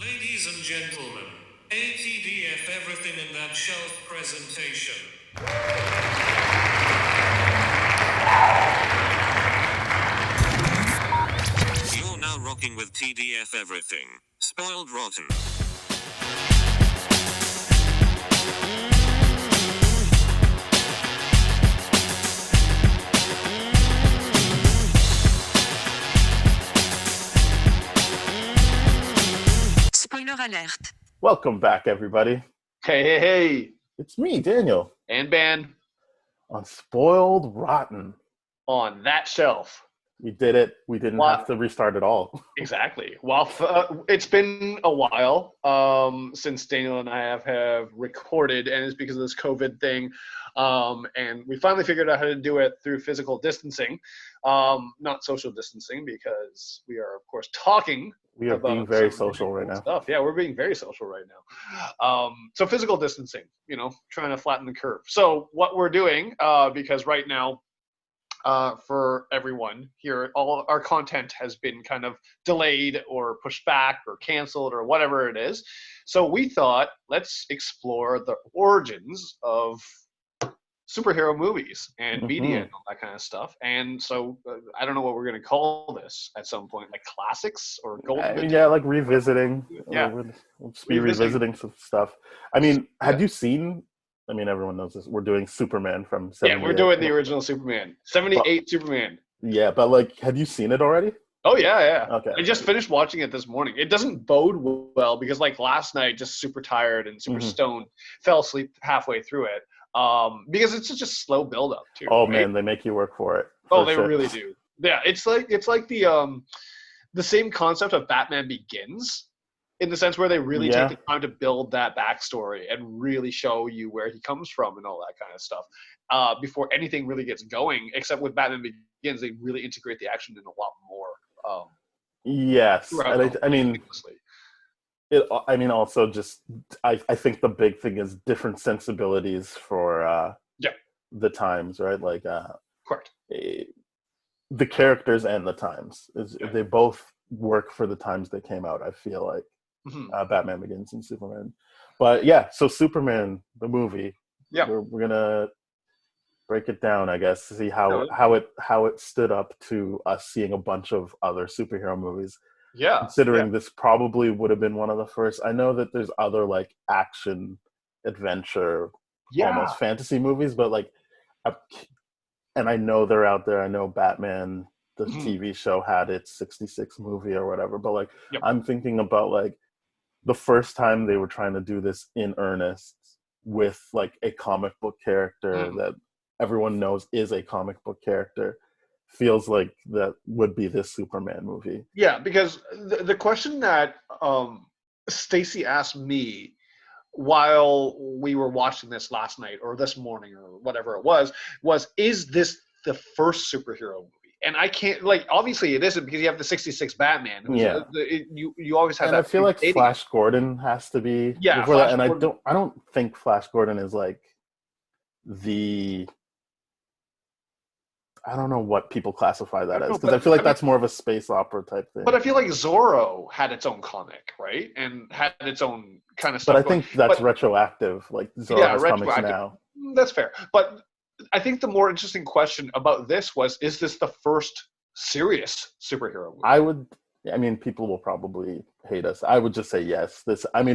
Ladies and gentlemen, ATDF everything in that shelf presentation. You're now rocking with TDF everything. Spoiled rotten. Spoiler alert. Welcome back, everybody. Hey. It's me, Daniel, And ban on Spoiled Rotten. on that shelf. We did it. We didn't have to restart at all. Exactly. Well, it's been a while since Daniel and I have recorded, and it's because of this COVID thing. And we finally figured out how to do it through physical distancing, not social distancing, because we are, of course, talking. We are being very social right now. Stuff. Yeah, we're being very social right now. So physical distancing, trying to flatten the curve. So what we're doing, because right now, for everyone here, all our content has been kind of delayed or pushed back or canceled or whatever it is. So we thought, let's explore the origins of superhero movies and media and all that kind of stuff. And so I don't know what we're going to call this at some point, like classics or golden. Yeah, like revisiting. Yeah. We'll just be revisiting some stuff. I mean, had you seen... I mean, everyone knows this. We're doing Superman from 78. Yeah, we're doing the original Superman. 78 Superman. Yeah, but had you seen it already? Oh, yeah. Okay. I just finished watching it this morning. It doesn't bode well because, last night, just super tired and super stoned, fell asleep halfway through it because it's such a slow build-up, too. Oh, right? man, they make you work for it. They really do. Yeah, it's like the same concept of Batman Begins, in the sense where they really take the time to build that backstory and really show you where he comes from and all that kind of stuff before anything really gets going. Except with Batman Begins, they really integrate the action in a lot more. Yes, and also just I think the big thing is different sensibilities for the times, right? Correct. The characters and the times they both work for the times they came out. I feel like. Batman Begins and Superman, but so Superman the movie. Yeah, we're gonna break it down, I guess, to see how it stood up to us seeing a bunch of other superhero movies. Yeah, considering this probably would have been one of the first. I know that there's other action, adventure, almost fantasy movies, but and I know they're out there. I know Batman, the TV show, had its 66 movie or whatever, but I'm thinking about the first time they were trying to do this in earnest with a comic book character that everyone knows is a comic book character, feels like that would be this Superman movie. Yeah, because the question that Stacy asked me while we were watching this last night or this morning or whatever it was, is this the first superhero movie? And I can't, obviously it isn't, because you have the 66 Batman. You always have and that. I feel like Flash Gordon has to be before that. And I don't think Flash Gordon is I don't know what people classify that as, because I feel that's more of a space opera type thing. But I feel like Zorro had its own comic, right? And had its own kind of stuff. But I think that's retroactive. Zorro has comics now. That's fair. But I think the more interesting question about this is this the first serious superhero movie? People will probably hate us. I would just say yes.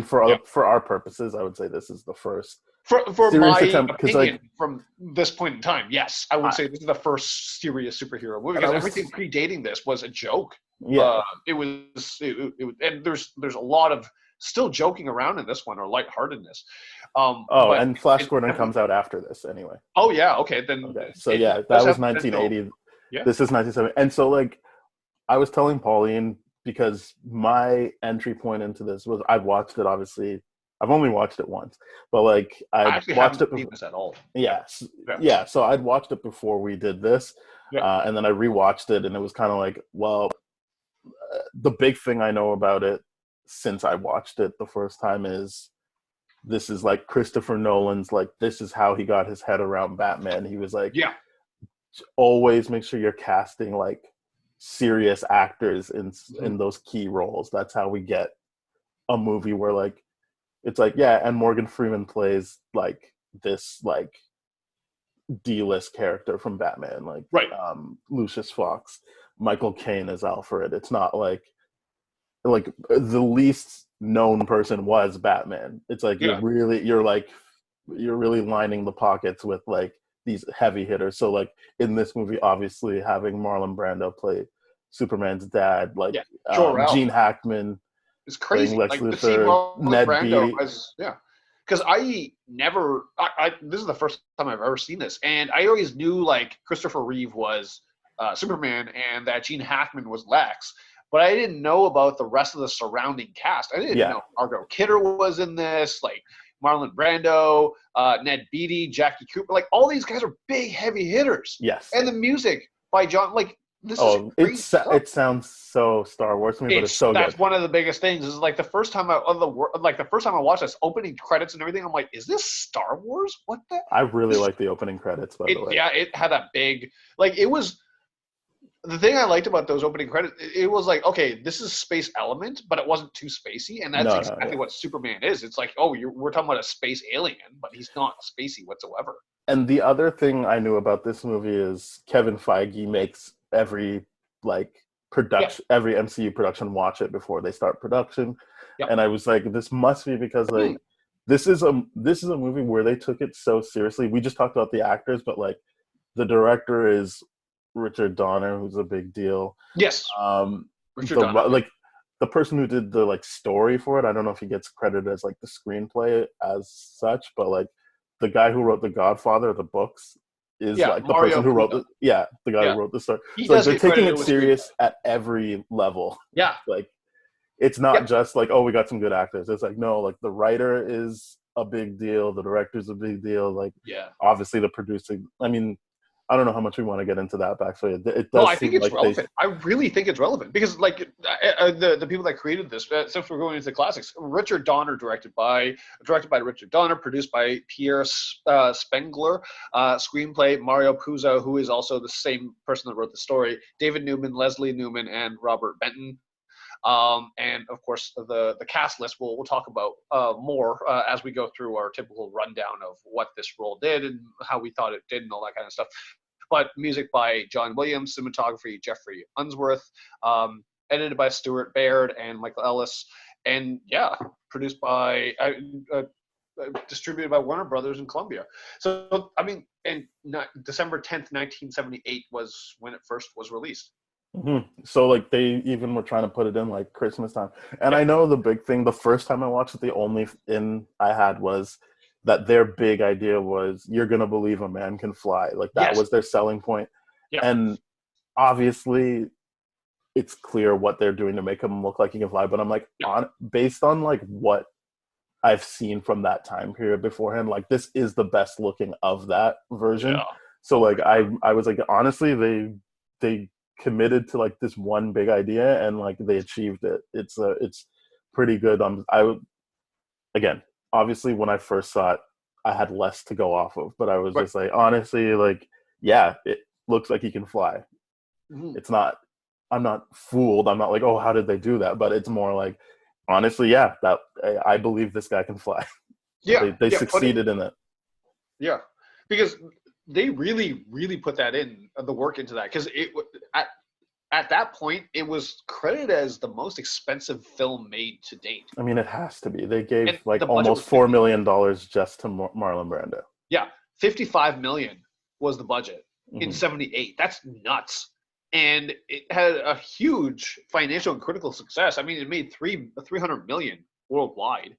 For our purposes, I would say this is the first. For my opinion, from this point in time, yes, I would say this is the first serious superhero movie, because everything predating this was a joke. Yeah, it was, and there's a lot of still joking around in this one, or lightheartedness. And Flash Gordon comes out after this anyway. Oh yeah, okay then. Okay, so that was 1980. Yeah. This is 1970, and so I was telling Pauline, because my entry point into this was I've watched it, obviously. I've only watched it once, but I watched it before. This at all. Yes, yeah. So I'd watched it before we did this, and then I rewatched it, and it was kind of the big thing I know about it since I watched it the first time is this is Christopher Nolan's this is how he got his head around Batman. He was always make sure you're casting serious actors in those key roles. That's how we get a movie where like it's like, yeah, and Morgan Freeman plays like this like D-list character from Batman, like Right. Lucius Fox, Michael Caine as Alfred. It's not like the least known person was Batman. It's like Yeah. you're really lining the pockets with like these heavy hitters. So like in this movie, obviously having Marlon Brando play Superman's dad, like Yeah. Jor-El. Gene Hackman It's playing crazy. Lex Like to see Luthor, Marlon Ned Brando Beatty. as because this is the first time I've ever seen this, and I always knew like Christopher Reeve was Superman and that Gene Hackman was Lex, but I didn't know about the rest of the surrounding cast. I didn't know Margot Kidder was in this, like Marlon Brando, Ned Beatty, Jackie Cooper, like all these guys are big heavy hitters. Yes. And the music by John, like this is great stuff. It sounds so Star Wars to me, but it's so that's good. One of the biggest things is like the first time I watched this opening credits and everything, I'm like, is this Star Wars? What the? I really like the opening credits, by the way. Yeah, it had a big like it was. The thing I liked about those opening credits, it was like, okay, this is space element, but it wasn't too spacey, and that's exactly what Superman is. It's like, oh, we're talking about a space alien, but he's not spacey whatsoever. And the other thing I knew about this movie is Kevin Feige makes every every MCU production watch it before they start production, and I was like, this must be because like this is a movie where they took it so seriously. We just talked about the actors, but like the director is Richard Donner, who's a big deal. Yes. Richard Donner. Like the person who did the like story for it, I don't know if he gets credited as like the screenplay as such, but like the guy who wrote The Godfather, the books, is like the Mario person who wrote Puzo. the guy who wrote the story. So like, they're taking it serious at every level. Yeah. Like it's not just like, oh, we got some good actors. It's like, no, like the writer is a big deal, the director's a big deal, like obviously the producing. I mean, I don't know how much we want to get into that backstory. It does. I think it's relevant. I really think it's relevant because, like, the people that created this, since we're going into the classics, Richard Donner directed by Richard Donner, produced by Pierre Spengler, screenplay Mario Puzo, who is also the same person that wrote the story, David Newman, Leslie Newman, and Robert Benton. And of course, the cast list we'll talk about more as we go through our typical rundown of what this role did and how we thought it did and all that kind of stuff. But music by John Williams, cinematography Jeffrey Unsworth, edited by Stuart Baird and Michael Ellis, and produced by distributed by Warner Brothers in Columbia. So I mean, and December 10th, 1978 was when it first was released. Mm-hmm. So like they even were trying to put it in like Christmas time. And I know the big thing, the first time I watched it, the only in I had was that their big idea was you're going to believe a man can fly. Like that was their selling point. Yeah. And obviously it's clear what they're doing to make him look like he can fly. But I'm like, based on like what I've seen from that time period beforehand, like this is the best looking of that version. Yeah. So like I was like, honestly, they committed to like this one big idea and like they achieved it. It's pretty good. Again, obviously when I first saw it, I had less to go off of, but I was just like, honestly, like, yeah, it looks like he can fly. Mm-hmm. It's not, I'm not fooled. I'm not like, oh, how did they do that? But it's more like, honestly, that I believe this guy can fly. Yeah. They succeeded in it. Yeah. Because they really, really put that in, the work into that. Because at that point, it was credited as the most expensive film made to date. I mean, it has to be. They gave like almost $4 million just to Marlon Brando. Yeah, $55 million was the budget in '78. That's nuts. And it had a huge financial and critical success. I mean, it made $300 million worldwide.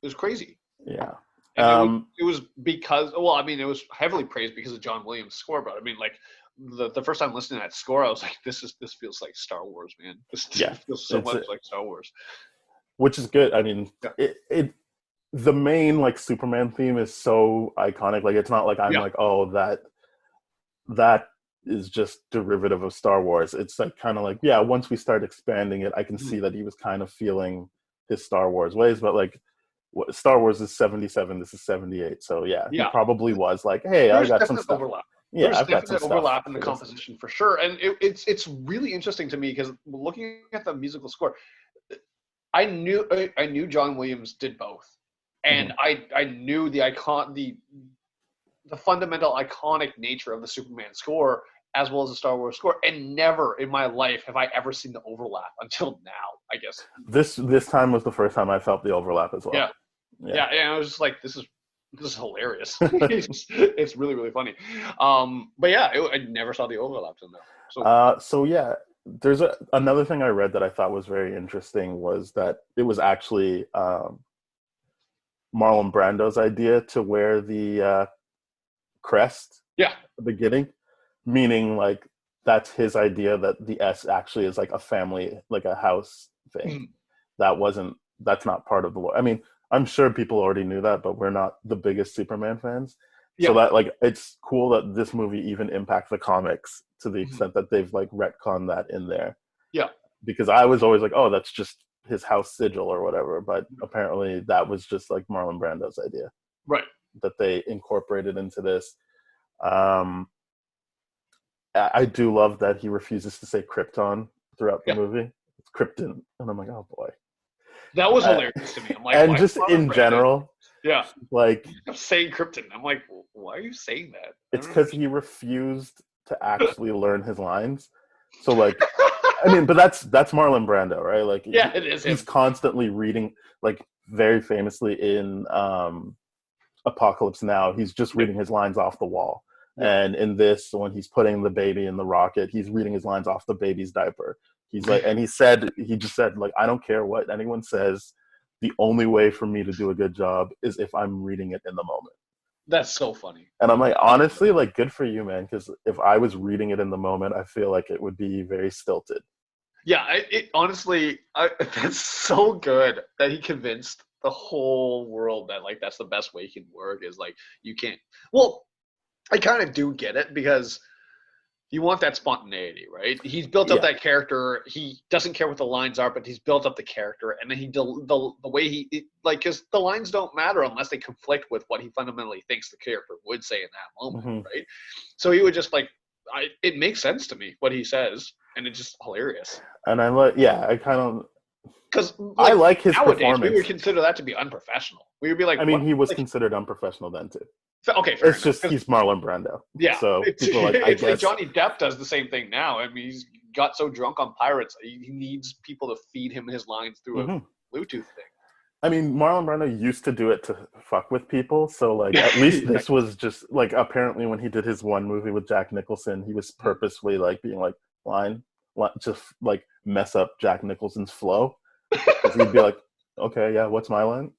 It was crazy. Yeah. And it was because, well, I mean, it was heavily praised because of John Williams' score, but I mean, like, the first time listening to that score, I was like, this feels like Star Wars, man. This feels so much like Star Wars. Which is good. I mean, the main, like, Superman theme is so iconic. Like, it's not like I'm like, oh, that is just derivative of Star Wars. It's like kind of like, once we start expanding it, I can see that he was kind of feeling his Star Wars ways, but like, Star Wars is 77, this is 78, so he probably was like, hey, I got some stuff. Overlap. Yeah, There's I've got some overlap stuff in the composition for sure, and it's really interesting to me because looking at the musical score, I knew John Williams did both, and I knew the fundamental iconic nature of the Superman score as well as the Star Wars score, and never in my life have I ever seen the overlap until now, I guess. This time was the first time I felt the overlap as well. Yeah, and I was just like, this is hilarious. It's really, really funny. But yeah, I never saw the overlaps in there. So yeah, there's another thing I read that I thought was very interesting was that it was actually Marlon Brando's idea to wear the crest at the beginning, meaning like that's his idea that the S actually is like a family, like a house thing. That's not part of the lore. I mean, I'm sure people already knew that, but we're not the biggest Superman fans. So that like it's cool that this movie even impacts the comics to the extent that they've like retconned that in there. Yeah. Because I was always like, oh, that's just his house sigil or whatever, but apparently that was just like Marlon Brando's idea. Right. That they incorporated into this. I do love that he refuses to say Krypton throughout the movie. It's Krypton. And I'm like, oh boy. That was hilarious to me. I'm like, and just in general, like I'm saying Krypton. I'm like, why are you saying that? It's because he refused to actually learn his lines. So like, I mean, but that's Marlon Brando, right? Like, it is. He's constantly reading, like very famously in Apocalypse Now, he's just reading his lines off the wall. And in this, when he's putting the baby in the rocket, he's reading his lines off the baby's diaper. He's like, and he just said, like, I don't care what anyone says. The only way for me to do a good job is if I'm reading it in the moment. That's so funny. And I'm like, honestly, like, good for you, man. Because if I was reading it in the moment, I feel like it would be very stilted. Yeah, honestly, that's so good that he convinced the whole world that, like, that's the best way he can work is, like, you can't. Well, I kind of do get it because you want that spontaneity, right? He's built up that character. He doesn't care what the lines are, but he's built up the character, and then the way because the lines don't matter unless they conflict with what he fundamentally thinks the character would say in that moment, right? So he would just it makes sense to me what he says, and it's just hilarious. And I like, I kind of because I like his nowadays, performance. We would consider that to be unprofessional. We would be like, I mean, he was considered unprofessional then too. Okay, fair it's enough. Just he's Marlon Brando. Yeah, so people are like, I guess like Johnny Depp does the same thing now. I mean, he's got so drunk on Pirates, he needs people to feed him his lines through a Bluetooth thing. I mean, Marlon Brando used to do it to fuck with people, so like at least this was just like apparently when he did his one movie with Jack Nicholson, he was purposely like being like line just like mess up Jack Nicholson's flow. Because he'd be like, okay, yeah, what's my line?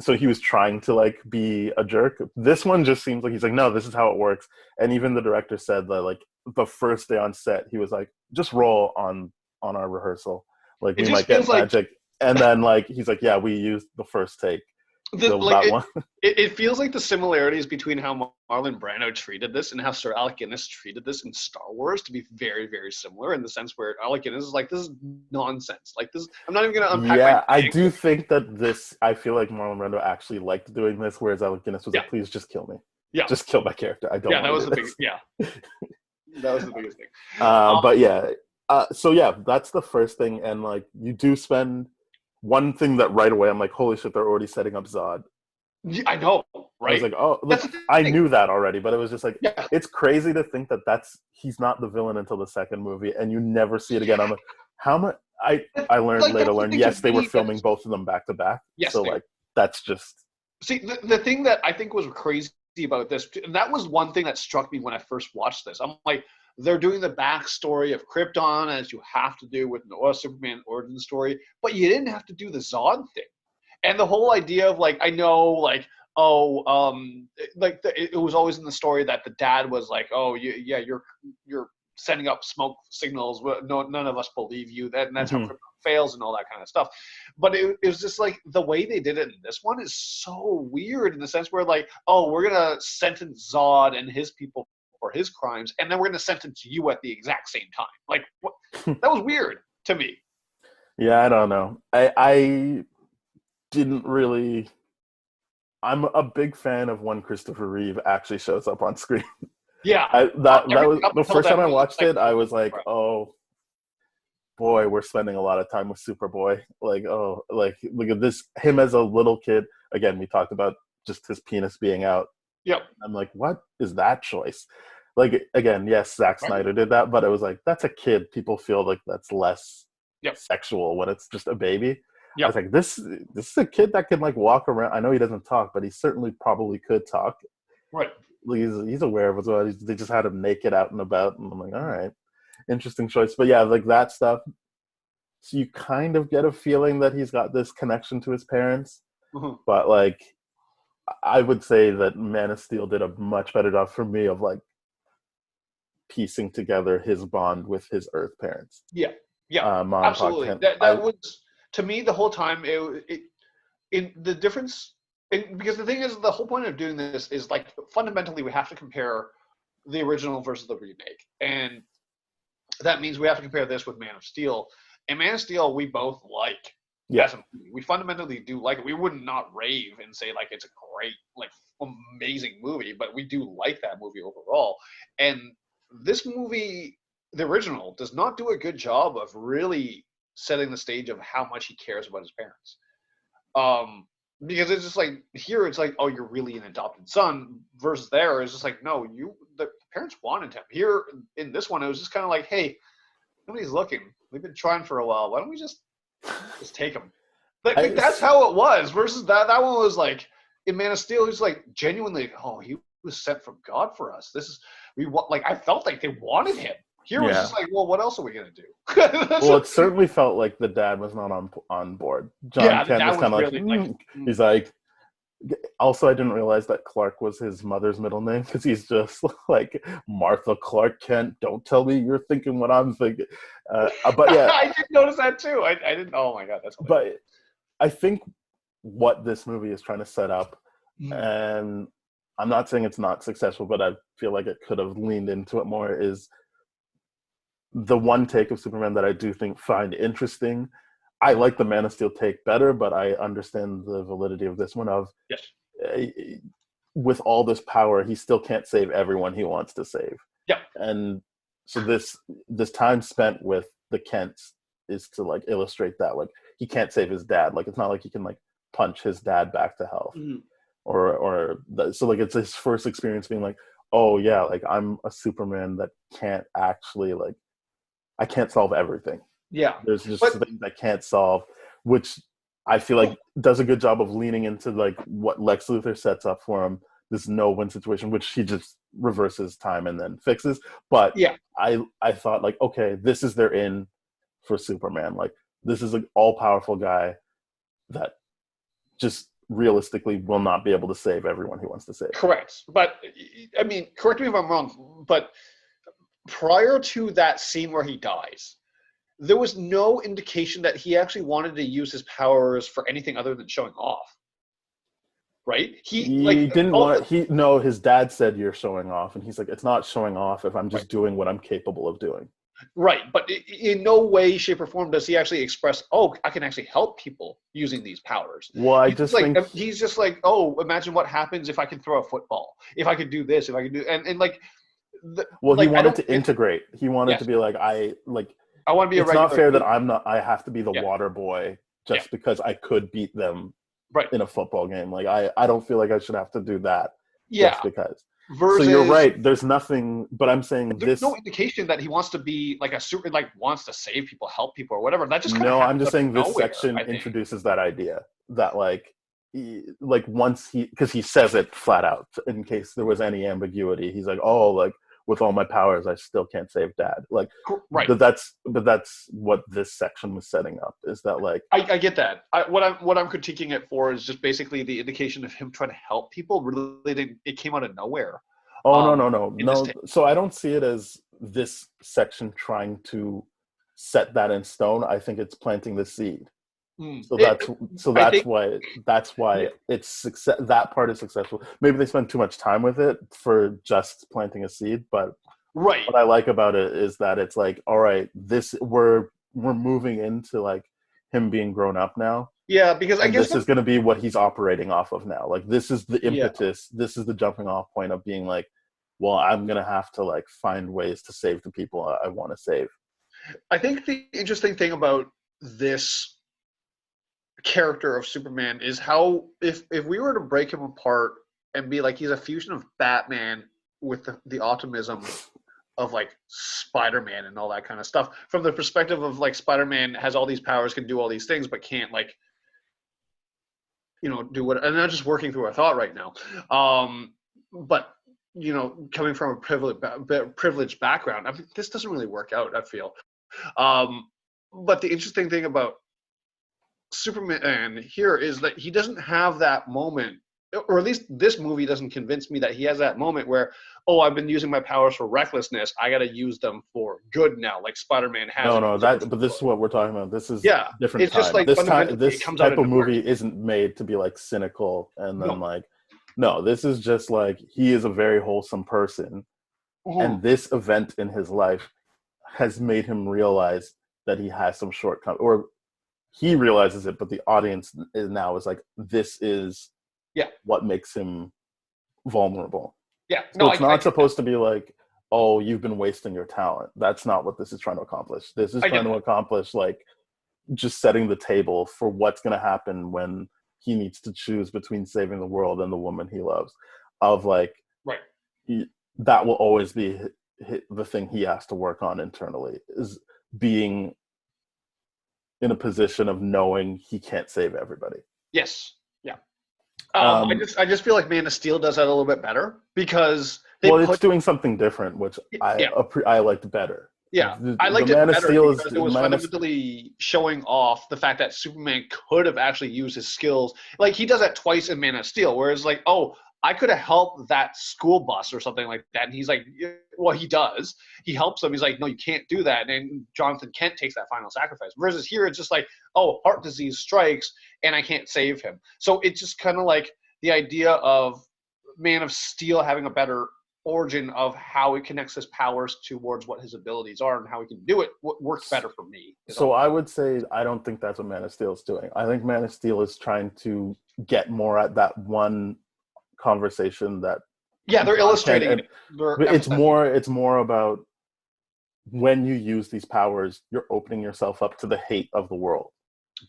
So he was trying to like be a jerk. This one just seems like he's like, no, this is how it works. And even the director said that like the first day on set, he was like, just roll on our rehearsal. Like we might get magic. And then like he's like, yeah, we used the first take. It feels like the similarities between how Marlon Brando treated this and how Sir Alec Guinness treated this in Star Wars to be very, very similar in the sense where Alec Guinness is like, this is nonsense. Like this, I'm not even going to unpack. Yeah, I do think that this. I feel like Marlon Brando actually liked doing this, whereas Alec Guinness was like, please just kill me. Yeah, just kill my character. I don't. Yeah, that was the biggest. Yeah, that was the biggest thing. But yeah, so yeah, that's the first thing, and like you do spend. One thing that right away I'm like, holy shit, they're already setting up Zod. I know, right? I was like, oh, look, I knew that already, but it was just like, it's crazy to think that he's not the villain until the second movie, and you never see it again. I'm like, how much? I learned later. Yes, they were filming both of them back to back. Yes, so like that's just. See, the thing that I think was crazy about this, and that was one thing that struck me when I first watched this. I'm like, they're doing the backstory of Krypton as you have to do with Noah Superman origin story, but you didn't have to do the Zod thing. And the whole idea of like, I know like, it was always in the story that the dad was like, oh, you're sending up smoke signals. No, none of us believe you. That's how Krypton fails and all that kind of stuff. But it was just like the way they did it in this one is so weird in the sense where like, oh, we're going to sentence Zod and his people for his crimes, and then we're going to sentence you at the exact same time. Like, what? That was weird to me. Yeah, I don't know. I didn't really. I'm a big fan of when Christopher Reeve actually shows up on screen. Yeah, that was the first time I watched it. I was like, oh boy, we're spending a lot of time with Superboy. Like, oh, like look at this, him as a little kid. Again, we talked about just his penis being out. Yep. I'm like, what is that choice? Like, again, yes, Zack Snyder did that, but it was like, that's a kid. People feel like that's less sexual when it's just a baby. I was like, this is a kid that can like walk around. I know he doesn't talk, but he certainly probably could talk. Right. He's aware of it as well. They just had him naked out and about, and I'm like, all right, interesting choice. But yeah, like that stuff. So you kind of get a feeling that he's got this connection to his parents, but like, I would say that Man of Steel did a much better job for me of like piecing together his bond with his Earth parents. Yeah, absolutely. That was, to me, the whole time. The difference, because the thing is, the whole point of doing this is like fundamentally we have to compare the original versus the remake, and that means we have to compare this with Man of Steel. And Man of Steel, we both like. Yeah, we fundamentally do like it. We would not rave and say like it's a great, like amazing movie, but we do like that movie overall. And this movie, the original, does not do a good job of really setting the stage of how much he cares about his parents. Because it's just like here, it's like, oh, you're really an adopted son. Versus there, it's just like, no, the parents wanted him. Here in this one, it was just kind of like, hey, nobody's looking. We've been trying for a while. Why don't we just take him? Like that's how it was. Versus that one was like in Man of Steel, he's like genuinely, oh, he was sent from God for us. I felt like they wanted him. Here was just like, well, what else are we gonna do? Well, it certainly felt like the dad was not on board. John Kent was kind of really he's like. Also, I didn't realize that Clark was his mother's middle name because he's just like Martha Clark Kent. Don't tell me you're thinking what I'm thinking. But yeah, I did notice that too. I didn't. Oh my god, that's hilarious. But I think what this movie is trying to set up, and I'm not saying it's not successful, but I feel like it could have leaned into it more, is the one take of Superman that I do find interesting. I like the Man of Steel take better, but I understand the validity of this one of, with all this power, he still can't save everyone he wants to save. Yeah. And so this time spent with the Kents is to like illustrate that, like, he can't save his dad. Like, it's not like he can like punch his dad back to health. So like it's his first experience being like, oh yeah, like I'm a Superman that can't actually, like, I can't solve everything. Yeah. There's just things I can't solve, which I feel like does a good job of leaning into like what Lex Luthor sets up for him, this no-win situation, which he just reverses time and then fixes. But I thought like, okay, this is their in for Superman. Like, this is an all-powerful guy that just realistically will not be able to save everyone he wants to save. Correct. But I mean, correct me if I'm wrong, but prior to that scene where he dies, there was no indication that he actually wanted to use his powers for anything other than showing off. Right? He didn't want no, his dad said you're showing off, and he's like, it's not showing off if I'm just doing what I'm capable of doing. Right, but in no way, shape, or form does he actually express, oh, I can actually help people using these powers. Well, he's just like, oh, imagine what happens if I can throw a football, if I could do this, if I could do, and like. He wanted to integrate. He wanted to be like, I want to be. It's not fair that I'm not. I have to be the water boy just because I could beat them in a football game. Like I don't feel like I should have to do that. Just because. So you're right. There's nothing, but I'm saying there's no indication that he wants to be like a super, like wants to save people, help people, or whatever. That just I'm just saying this section introduces that idea that like once because he says it flat out in case there was any ambiguity. He's like, oh, like, with all my powers, I still can't save dad. Like, right. But that's what this section was setting up, is that like I get that. What I'm critiquing it for is just basically the indication of him trying to help people. Really, it came out of nowhere. Oh no. So I don't see it as this section trying to set that in stone. I think it's planting the seed. So that's why it's success. That part is successful. Maybe they spend too much time with it for just planting a seed, but what I like about it is that it's like, all right, we're moving into like him being grown up now. Yeah, because I guess this is going to be what he's operating off of now. Like, this is the impetus. This is the jumping off point of being like, well, I'm going to have to like find ways to save the people I want to save. I think the interesting thing about this character of Superman is how if we were to break him apart and be like he's a fusion of Batman with the optimism of like Spider-Man and all that kind of stuff from the perspective of like Spider-Man has all these powers, can do all these things, but can't like do what. And I'm just working through a thought right now, but coming from a privileged background, I mean, this doesn't really work out, I feel. But the interesting thing about Superman here is that he doesn't have that moment, or at least this movie doesn't convince me that he has that moment where, oh, I've been using my powers for recklessness, I got to use them for good now, like Spider-Man has. But this is what we're talking about. This is different it's time. Just like this type of movie isn't made to be like cynical and then no, this is just like he is a very wholesome person, and this event in his life has made him realize that he has some shortcomings, or he realizes it, but the audience is like, this is what makes him vulnerable. Yeah. So it's not supposed to be like, oh, you've been wasting your talent. That's not what this is trying to accomplish. This is trying to accomplish like just setting the table for what's going to happen when he needs to choose between saving the world and the woman he loves. Of like, that will always be the thing he has to work on internally, is being in a position of knowing he can't save everybody. Yes. Yeah. I just feel like Man of Steel does that a little bit better because it's doing something different, which I liked better. Yeah, I liked it better because it was fundamentally showing off the fact that Superman could have actually used his skills. Like, he does that twice in Man of Steel, whereas like, oh, I could have helped that school bus or something like that. And he's like, well, he does. He helps them. He's like, no, you can't do that. And Jonathan Kent takes that final sacrifice. Versus here, it's just like, oh, heart disease strikes and I can't save him. So it's just kind of like the idea of Man of Steel having a better origin of how he connects his powers towards what his abilities are and how he can do it works better for me. So I would say I don't think that's what Man of Steel is doing. I think Man of Steel is trying to get more at that one conversation that they're illustrating it. It's more about when you use these powers, you're opening yourself up to the hate of the world.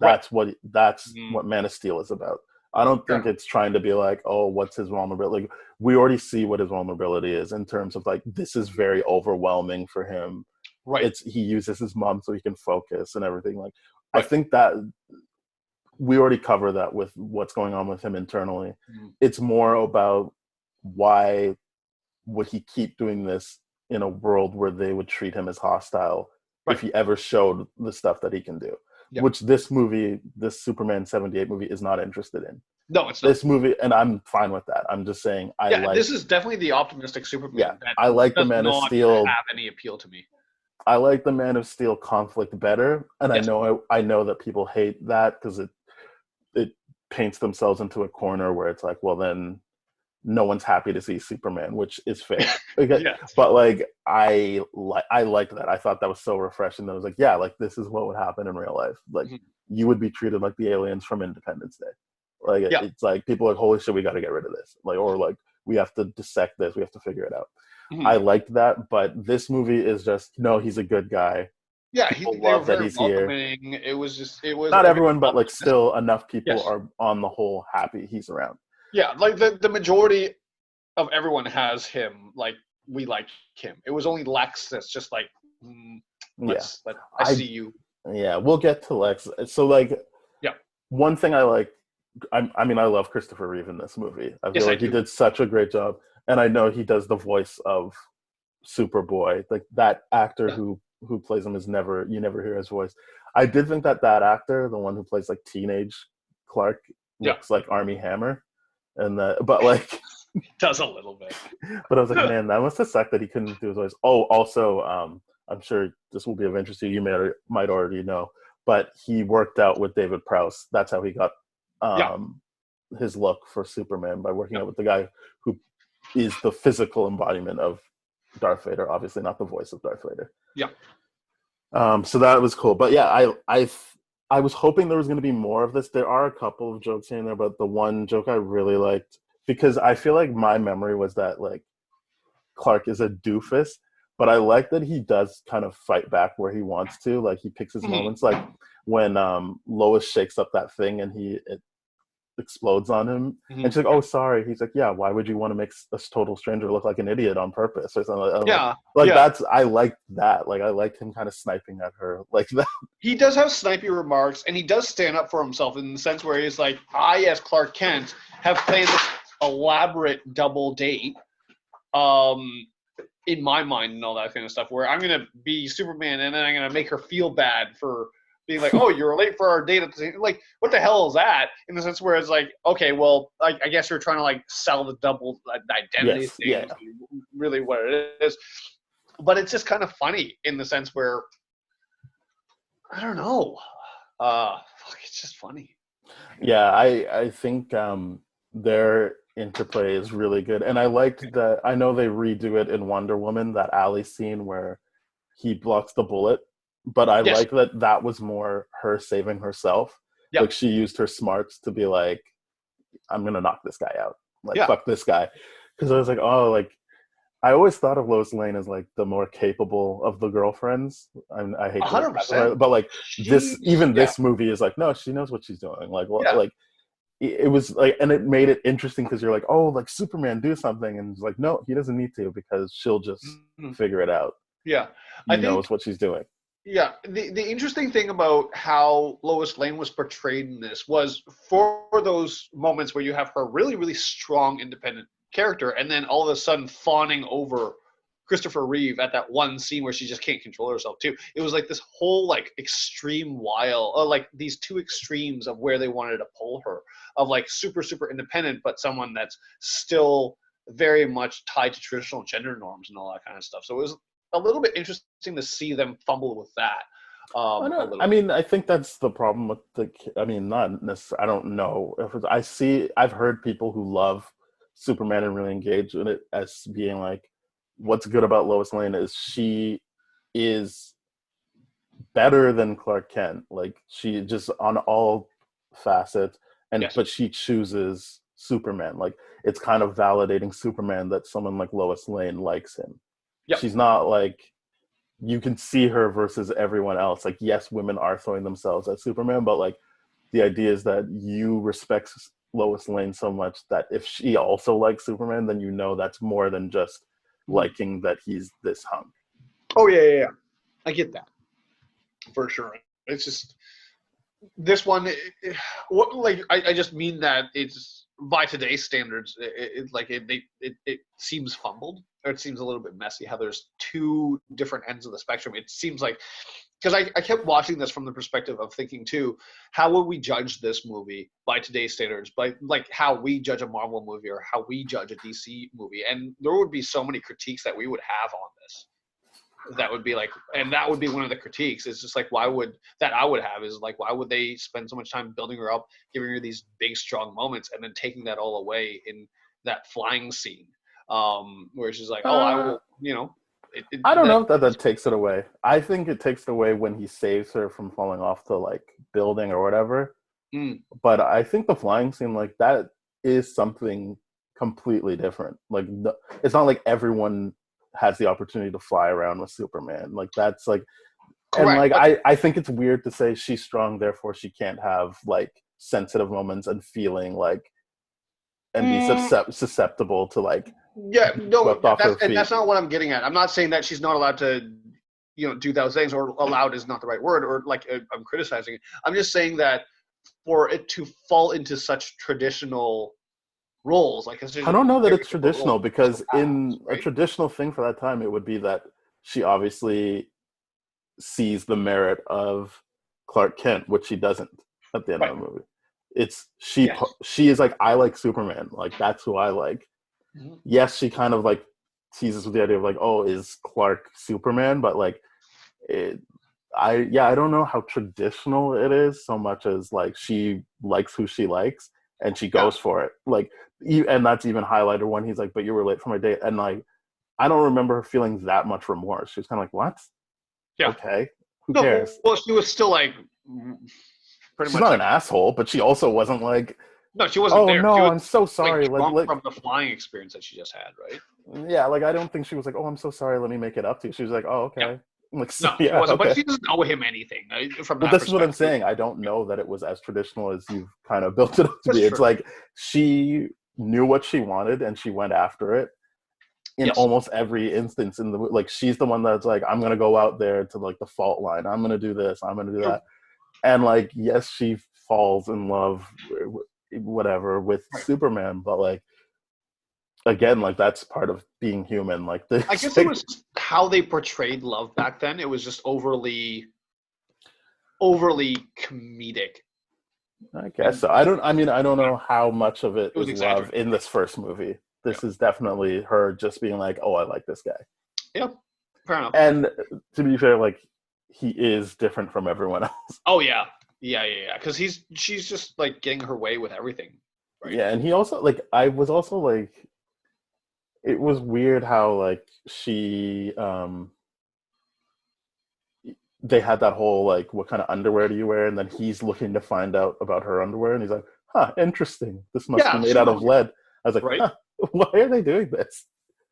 That's what Man of Steel is about. I don't think it's trying to be like, oh, what's his vulnerability? Like, we already see what his vulnerability is in terms of like, this is very overwhelming for him. Right. He uses his mom so he can focus and everything. Like, I think that we already cover that with what's going on with him internally. Mm-hmm. It's more about why would he keep doing this in a world where they would treat him as hostile if he ever showed the stuff that he can do. Yep. Which this Superman 78 movie is not interested in. No, it's not. This movie, and I'm fine with that. I'm just saying this is definitely the optimistic Superman. Yeah, I like the Man of Steel. Have any appeal to me? I like the Man of Steel conflict better, and I know that people hate that because it paints themselves into a corner where it's like, well, then no one's happy to see Superman, which is fair. But like, I liked that. I thought that was so refreshing. That I was like, like this is what would happen in real life. Like, you would be treated like the aliens from Independence Day. Like, it's like people are like, holy shit, we got to get rid of this. Like, or like, we have to dissect this. We have to figure it out. Mm-hmm. I liked that, but this movie is just, no, he's a good guy. Yeah, people love that he's welcoming. Here. It was not everyone, but like still enough people are on the whole happy he's around. Yeah, like the majority of everyone has him. Like, we like him. It was only Lex that's just like, I see you. Yeah, we'll get to Lex. So like, one thing I like, I mean, I love Christopher Reeve in this movie. I feel like he did such a great job, and I know he does the voice of Superboy. Like, that actor who plays him you never hear his voice. I did think that actor, the one who plays like teenage Clark, looks like Armie Hammer. And but like he does a little bit. But I was like, man, that must have sucked that he couldn't do his voice. Oh, also, I'm sure this will be of interest to you. You might already know, but he worked out with David Prowse. That's how he got his look for Superman, by working out with the guy who is the physical embodiment of Darth Vader. Obviously, not the voice of Darth Vader. Yeah. So that was cool. But yeah, I was hoping there was going to be more of this. There are a couple of jokes here and there, but the one joke I really liked, because I feel like my memory was that like Clark is a doofus, but I like that he does kind of fight back where he wants to. Like he picks his moments, like when Lois shakes up that thing and it explodes on him, and she's like, "Oh, sorry." He's like, "Yeah, why would you want to make a total stranger look like an idiot on purpose or something?" That's I like that. Like I liked him kind of sniping at her like that. He does have snipey remarks, and he does stand up for himself in the sense where he's like, I, as Clark Kent, have planned this elaborate double date, in my mind and all that kind of stuff, where I'm going to be Superman, and then I'm going to make her feel bad for being like, oh, you're late for our date. Like, what the hell is that? In the sense where it's like, okay, well, I guess you're trying to, like, sell the double identity thing. Yeah. Really what it is. But it's just kind of funny in the sense where, I don't know. It's just funny. Yeah, I think their interplay is really good, and I liked that. I know they redo it in Wonder Woman, that alley scene where he blocks the bullet, but I like that was more her saving herself. Yep. Like she used her smarts to be like, I'm gonna knock this guy out. Like fuck this guy, because I was like, oh, like. I always thought of Lois Lane as like the more capable of the girlfriends. I hate 100%, but like this movie is like, no, she knows what she's doing. Like, like it was like, and it made it interesting because you're like, oh, like Superman, do something, and it's like, no, he doesn't need to because she'll just figure it out. Yeah, he knows what she's doing. Yeah, the interesting thing about how Lois Lane was portrayed in this was for those moments where you have her really, really strong, independent character, and then all of a sudden fawning over Christopher Reeve at that one scene where she just can't control herself too. It was like this whole like extreme like these two extremes of where they wanted to pull her, of like super, super independent, but someone that's still very much tied to traditional gender norms and all that kind of stuff. So it was a little bit interesting to see them fumble with that. I mean, I think that's the problem with not necessarily, I don't know if I've heard people who love Superman and really engage in it as being like, what's good about Lois Lane is she is better than Clark Kent. Like she just on all facets, but she chooses Superman. Like it's kind of validating Superman that someone like Lois Lane likes him. Yep. She's not like, you can see her versus everyone else. Like, yes, women are throwing themselves at Superman, but like the idea is that you respect Lois Lane so much that if she also likes Superman, then you know that's more than just liking that he's this hunk. Oh yeah. I get that for sure. It's just this one. I just mean that it's by today's standards. It seems fumbled, or it seems a little bit messy. How there's two different ends of the spectrum. It seems like. Because I kept watching this from the perspective of thinking, too, how would we judge this movie by today's standards, by like how we judge a Marvel movie or how we judge a DC movie? And there would be so many critiques that we would have on this. That would be like, and that would be one of the critiques. It's just like, why would they spend so much time building her up, giving her these big, strong moments, and then taking that all away in that flying scene where she's like, I will, I don't know if that takes it away. I think it takes it away when he saves her from falling off the like building or whatever. But I think the flying scene, like that, is something completely different. Like it's not like everyone has the opportunity to fly around with Superman. Like that's like, correct. And like I think it's weird to say she's strong, therefore she can't have like sensitive moments and feeling like and be susceptible to like. Yeah, no, that's not what I'm getting at. I'm not saying that she's not allowed to, do those things, or allowed is not the right word, or like I'm criticizing it. I'm just saying that for it to fall into such traditional roles, like I don't know that it's traditional, because in a traditional thing for that time, it would be that she obviously sees the merit of Clark Kent, which she doesn't at the end of the movie. It's she is like, I like Superman, like that's who I like. Yes, she kind of like teases with the idea of like, oh, is Clark Superman? But like, I don't know how traditional it is so much as like she likes who she likes and she goes for it. Like, and that's even highlighted when he's like, but you were late for my date. And like, I don't remember her feeling that much remorse. She was kind of like, what? Yeah. Okay. Who cares? Well, she was still like, she's not an asshole, but she also wasn't like, No, she wasn't Oh there. She no, was I'm so like sorry. drunk from the flying experience that she just had, right? Yeah, like I don't think she was like, oh, I'm so sorry. Let me make it up to you. She was like, oh, Yeah. okay. I'm like, so, No, she yeah, wasn't. But okay. she doesn't owe him anything from Well, that this is what I'm perspective. saying. I don't know that it was as traditional as you've kind of built it up to That's be. It's true. like she knew what she wanted and she went after it in Yes. almost every instance in the like she's the one that's like, I'm gonna go out there to like the fault line. I'm gonna do this. I'm gonna do True. that. And like, yes, she falls in love, whatever, with Right. Superman, but like again, like that's part of being human. Like this, I guess it was how they portrayed love back then. It was just overly comedic. I guess so. I mean, I don't know how much of it It was is love exaggerated. in this first movie. Yeah. This is definitely her just being like, oh, I like this guy. Yeah, fair enough. And to be fair, like he is different from everyone else. Oh yeah, because she's just like getting her way with everything, right? Yeah, and he also like I was also like it was weird how like she they had that whole like what kind of underwear do you wear, and then he's looking to find out about her underwear and he's like, huh, interesting, this must Yeah, be made out super of weird, lead. I was like, right? huh, why are they doing this?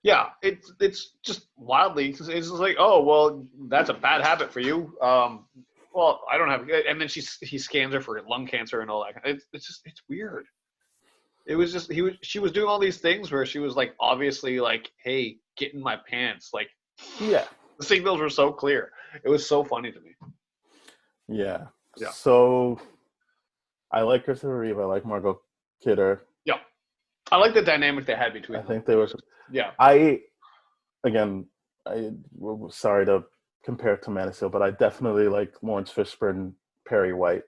Yeah, it's just wildly. It's just like, oh well, that's a bad habit for you. Well, I don't have, and then he scans her for lung cancer and all that. It's weird. It was just she was doing all these things where she was like obviously like, hey, get in my pants. Like Yeah. the signals were so clear. It was so funny to me. Yeah. Yeah. So I like Christopher Reeve. I like Margot Kidder. Yeah. I like the dynamic they had between I them. think they were. Yeah. I sorry to compare it to Man of Steel, but I definitely like Lawrence Fishburne, Perry White.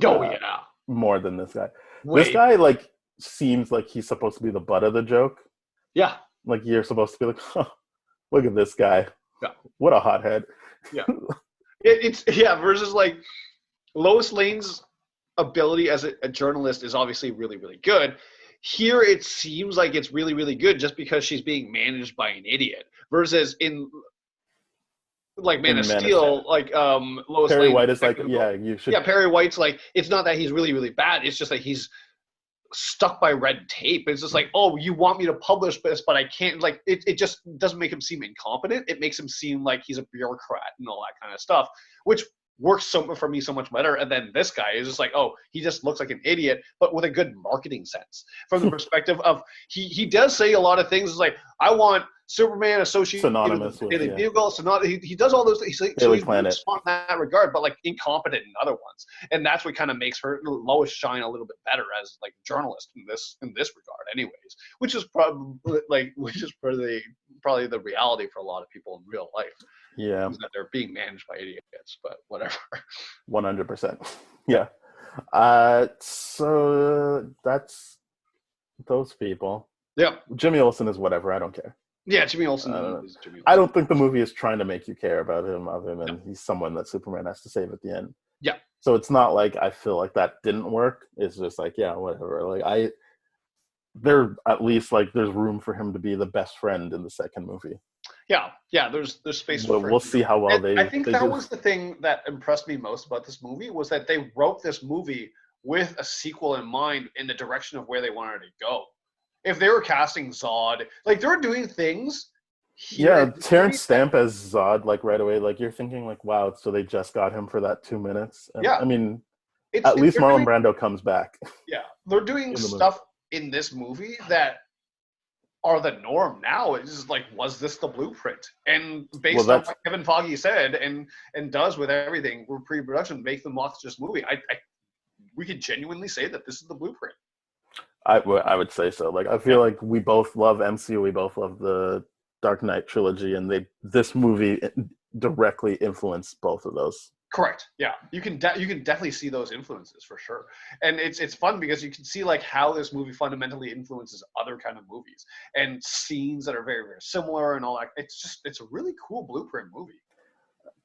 Oh yeah. More than this guy. Wait. This guy like seems like he's supposed to be the butt of the joke. Yeah. Like you're supposed to be like, huh, look at this guy. Yeah. What a hothead. Yeah. It's versus like Lois Lane's ability as a journalist is obviously really, really good. Here it seems like it's really, really good just because she's being managed by an idiot. Versus in like Man of Steel, like Lois Perry Lane, White is like, yeah, you should. Yeah, Perry White's like, it's not that he's really, really bad. It's just that he's stuck by red tape. It's just like, oh, you want me to publish this, but I can't. Like, it just doesn't make him seem incompetent. It makes him seem like he's a bureaucrat and all that kind of stuff, which works for me so much better. And then this guy is just like, oh, he just looks like an idiot, but with a good marketing sense. From the perspective of he does say a lot of things. It's like, I want Superman associated synonymous with Daily Bugle. So not he does all those things. So he's really smart in that regard, but like incompetent in other ones. And that's what kind of makes her Lois shine a little bit better as like a journalist in this regard, anyways. Which is probably probably the reality for a lot of people in real life. Yeah, is that they're being managed by idiots, but whatever. 100%. Yeah. So that's those people. Yeah. Jimmy Olsen is whatever. I don't care. Yeah, Jimmy Olsen is Jimmy Olsen. I don't think the movie is trying to make you care about him, and he's someone that Superman has to save at the end. Yeah. So it's not like I feel like that didn't work. It's just like, yeah, whatever. Like there at least like there's room for him to be the best friend in the second movie. Yeah, there's space for we'll see how well I think that was the thing that impressed me most about this movie was that they wrote this movie with a sequel in mind in the direction of where they wanted to go. If they were casting Zod, like they were doing things. Terrence Stamp as Zod, like right away, like you're thinking like, wow, so they just got him for that 2 minutes. And, yeah, I mean, at least Marlon Brando comes back. Yeah, they're doing stuff in this movie that are the norm now. It's just like, was this the blueprint? And based on what Kevin Feige said and does with everything, we're pre-production, make the monstrous movie. We could genuinely say that this is the blueprint. I would say so. Like, I feel like we both love MCU. We both love the Dark Knight trilogy, and this movie directly influenced both of those. Correct. Yeah, you can definitely see those influences for sure, and it's fun because you can see like how this movie fundamentally influences other kind of movies and scenes that are very, very similar and all that. It's a really cool blueprint movie.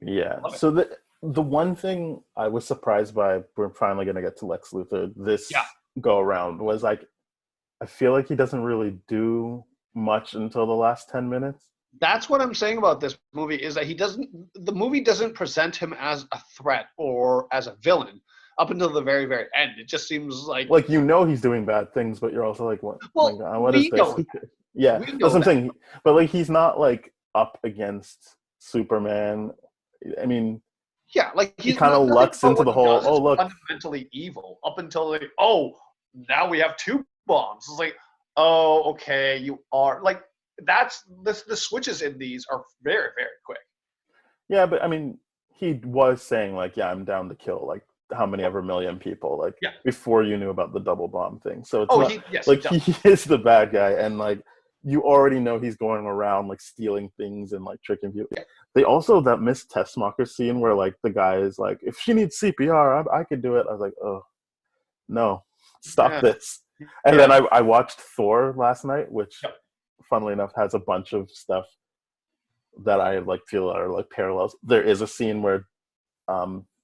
Yeah. So the one thing I was surprised by, we're finally gonna get to Lex Luthor this go around, was like I feel like he doesn't really do much until the last 10 minutes. That's what I'm saying about this movie is that the movie doesn't present him as a threat or as a villain. up until the very, very end. It just seems like you he's doing bad things, but you're also like, what? well, What is we this? know that. Yeah, We that's know what I'm that. saying. But like, he's not like up against Superman. I mean, Yeah, like he he's kind not of nothing lucks about into what the he whole. does Oh is look, fundamentally evil up until like, oh, now we have 2 bombs. It's like, oh, okay, you are like that's the switches in these are very, very quick. yeah, but I mean, he was saying like, yeah, I'm down to kill like how many ever million people like Yeah. before you knew about the double bomb thing. So it's Oh, not he like does. he is the bad guy, and like you already know he's going around like stealing things and like tricking people. Yeah. They also that Miss Tessmacher scene where like the guy is like, if she needs CPR, I could do it. I was like, oh no, stop Yeah. this. And Yeah. then I watched Thor last night, which Yeah. funnily enough has a bunch of stuff that I like feel are like parallels. There is a scene where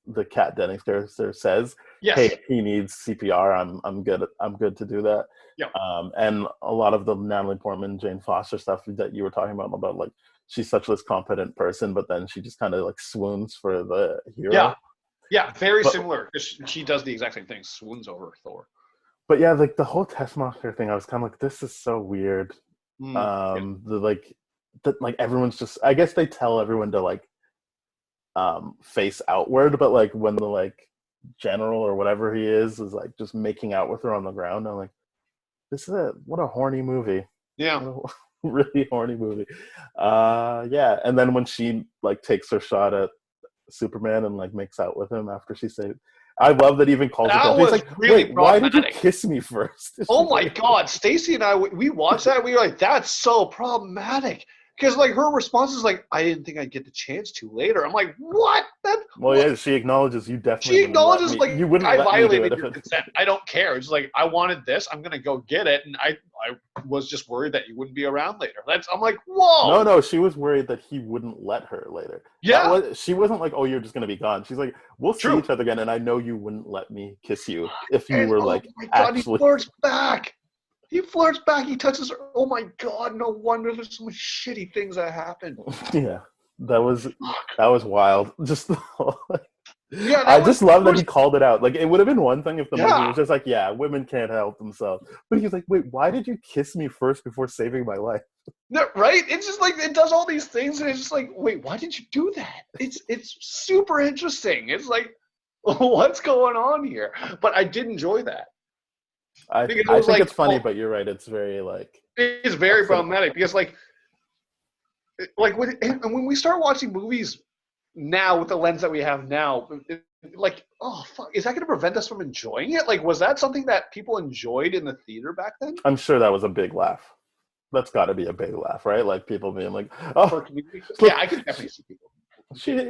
the Kat Dennings character says, Yes. "Hey, he needs CPR. I'm good. I'm good to do that." Yeah. And a lot of the Natalie Portman, Jane Foster stuff that you were talking about like she's such this competent person, but then she just kind of like swoons for the hero. Yeah. Yeah. Very similar. She does the exact same thing. Swoons over Thor. But yeah, like the whole Tessmacher thing, I was kind of like, this is so weird. The like that like everyone's just, I guess they tell everyone to like face outward, but like when the like general or whatever he is like just making out with her on the ground, I'm like, this is what a horny movie. Yeah. Really horny movie. Yeah, and then when she like takes her shot at Superman and like makes out with him after she saved, I love that he even calls that it. was He's like, really wait, why did you problematic. kiss me first? Oh my God, Stacy and I, we watched that. We were like, that's so problematic. Because like her response is like, I didn't think I'd get the chance to later. I'm like, what? Well, what? yeah, she acknowledges you definitely. She acknowledges like, you wouldn't I let me do violated it your consent. I don't care. It's like, I wanted this. I'm gonna go get it, and I was just worried that you wouldn't be around later. I'm like, whoa. No, she was worried that he wouldn't let her later. Yeah. She wasn't like, oh, you're just gonna be gone. She's like, we'll see each other again, and I know you wouldn't let me kiss you if you were like oh my God, actually. He flirts back. He flirts back. He touches her. Oh my God! No wonder there's so much shitty things that happen. Yeah, that was wild. Just yeah, I just love that he called it out. Like it would have been one thing if the movie was just like, yeah, women can't help themselves. But he's like, wait, why did you kiss me first before saving my life? No, right? It's just like it does all these things, and it's just like, wait, why did you do that? It's super interesting. It's like, what's going on here? But I did enjoy that. I think it's funny, but you're right. It's very like it's very problematic because like when we start watching movies now with the lens that we have now, like, oh fuck, is that going to prevent us from enjoying it? Like, was that something that people enjoyed in the theater back then? I'm sure that was a big laugh. That's got to be a big laugh, right? Like people being like, "Oh, yeah, I can definitely see people."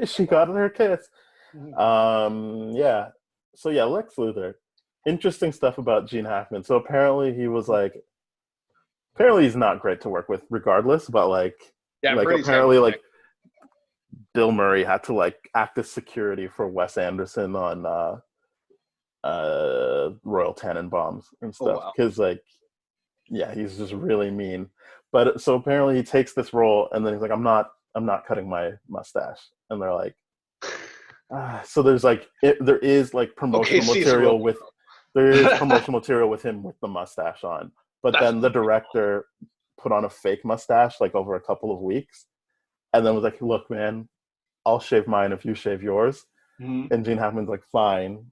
She got her kiss. Yeah. So yeah, Lex Luthor. Interesting stuff about Gene Hackman. So apparently he was like, apparently he's not great to work with, regardless. But like, yeah, like apparently like Bill Murray had to like act as security for Wes Anderson on Royal Tenenbaums and stuff because like, yeah, he's just really mean. But so apparently he takes this role and then he's like, I'm not cutting my mustache, and they're like, so there's like there is like promotional material with. There is promotional material with him with the mustache on. But then the director put on a fake mustache like over a couple of weeks and then was like, look, man, I'll shave mine if you shave yours. Mm-hmm. And Gene Hackman's like, fine.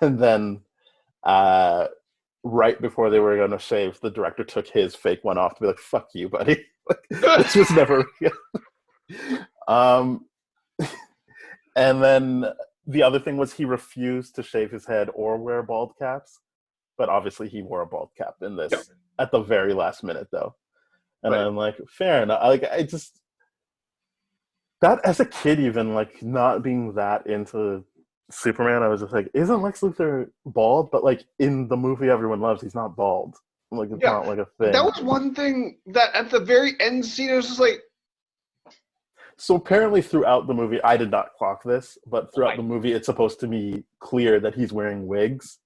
And then right before they were going to shave, the director took his fake one off to be like, fuck you, buddy. This was never real. And then the other thing was he refused to shave his head or wear bald caps, but obviously he wore a bald cap in this at the very last minute, though. And I'm like, fair enough. Like, I just that as a kid, even like not being that into Superman, I was just like, isn't Lex Luthor bald? But like in the movie everyone loves, he's not bald. Like it's not like a thing. That was one thing that at the very end scene, it was just like. So apparently throughout the movie, I did not clock this, but throughout the movie, it's supposed to be clear that he's wearing wigs.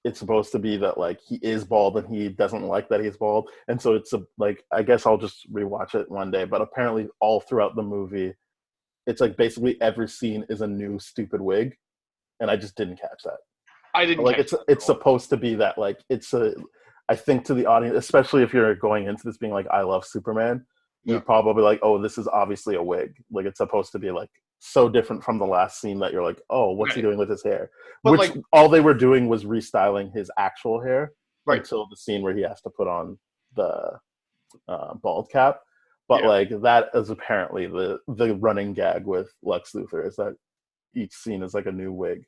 It's supposed to be that like he is bald and he doesn't like that he's bald. And so it's like, I guess I'll just rewatch it one day, but apparently all throughout the movie, it's like basically every scene is a new stupid wig. and I just didn't catch that. I didn't Like catch it's supposed to be that like it's a. I think to the audience, especially if you're going into this being like I love Superman, you're probably like, oh, this is obviously a wig. Like it's supposed to be like so different from the last scene that you're like, oh, what's he doing with his hair? But Which like, all they were doing was restyling his actual hair until the scene where he has to put on the bald cap. But like that is apparently the running gag with Lex Luthor is that each scene is like a new wig.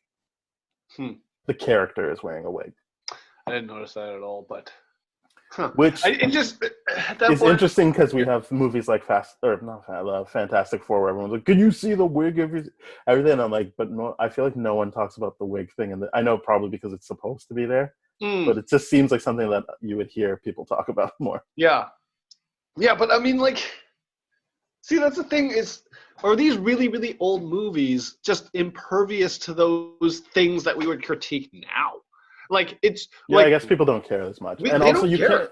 The character is wearing a wig. I didn't notice that at all, but which is interesting because we have movies like Fantastic Four where everyone's like, "Can you see the wig?" Everything. And I'm like, but no, I feel like no one talks about the wig thing, and I know probably because it's supposed to be there, but it just seems like something that you would hear people talk about more. Yeah, but I mean, like, see, that's the thing is, are these really, really old movies just impervious to those things that we would critique now? Like I guess people don't care as much, and also you care. can't.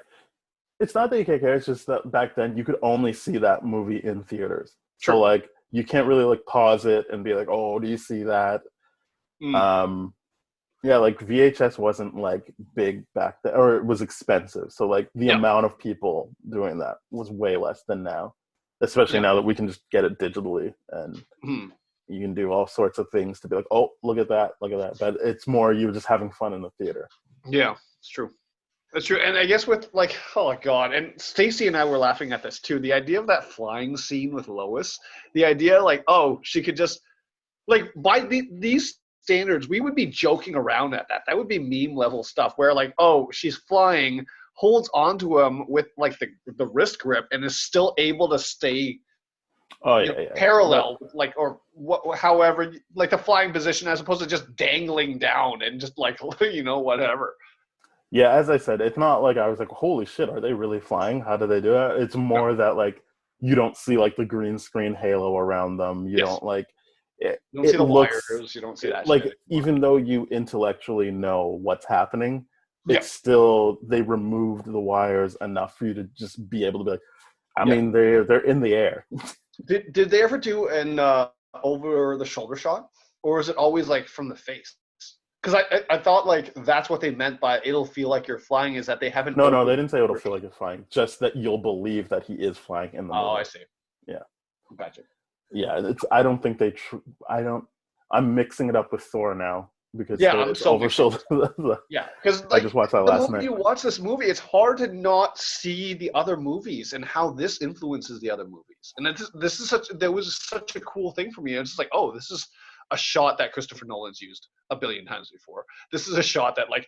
It's not that you can't care; it's just that back then you could only see that movie in theaters. Sure. So like you can't really like pause it and be like, "Oh, do you see that?" Like VHS wasn't like big back then, or it was expensive. So like the amount of people doing that was way less than now, especially now that we can just get it digitally and. You can do all sorts of things to be like, oh, look at that. But it's more you just having fun in the theater. Yeah, it's true. That's true. And I guess with like, oh God, and Stacey and I were laughing at this too. The idea of that flying scene with Lois, the idea like, oh, she could just, like by these standards, we would be joking around at that. That would be meme level stuff where like, oh, she's flying, holds onto him with like the wrist grip and is still able to stay parallel, like, or however, like the flying position as opposed to just dangling down and just like, whatever. Yeah, as I said, it's not like I was like, holy shit, are they really flying? How do they do that? It's more that like you don't see like the green screen halo around them. You don't like it. You don't see the wires. You don't see that. Like even though you intellectually know what's happening, it's still they removed the wires enough for you to just be able to be like, I mean, they're in the air. Did they ever do an over the shoulder shot, or is it always like from the face? Because I thought like that's what they meant by it'll feel like you're flying is that they haven't. No, they didn't say it'll feel like you're flying. Just that you'll believe that he is flying in the movie. Oh, I see. Yeah, gotcha. Yeah, I don't think they. I'm mixing it up with Thor now because it's over shoulder. Because I just watched that last night. When you watch this movie, it's hard to not see the other movies and how this influences the other movies. And there was such a cool thing for me. It's just like, oh, this is a shot that Christopher Nolan's used a billion times before. This is a shot that like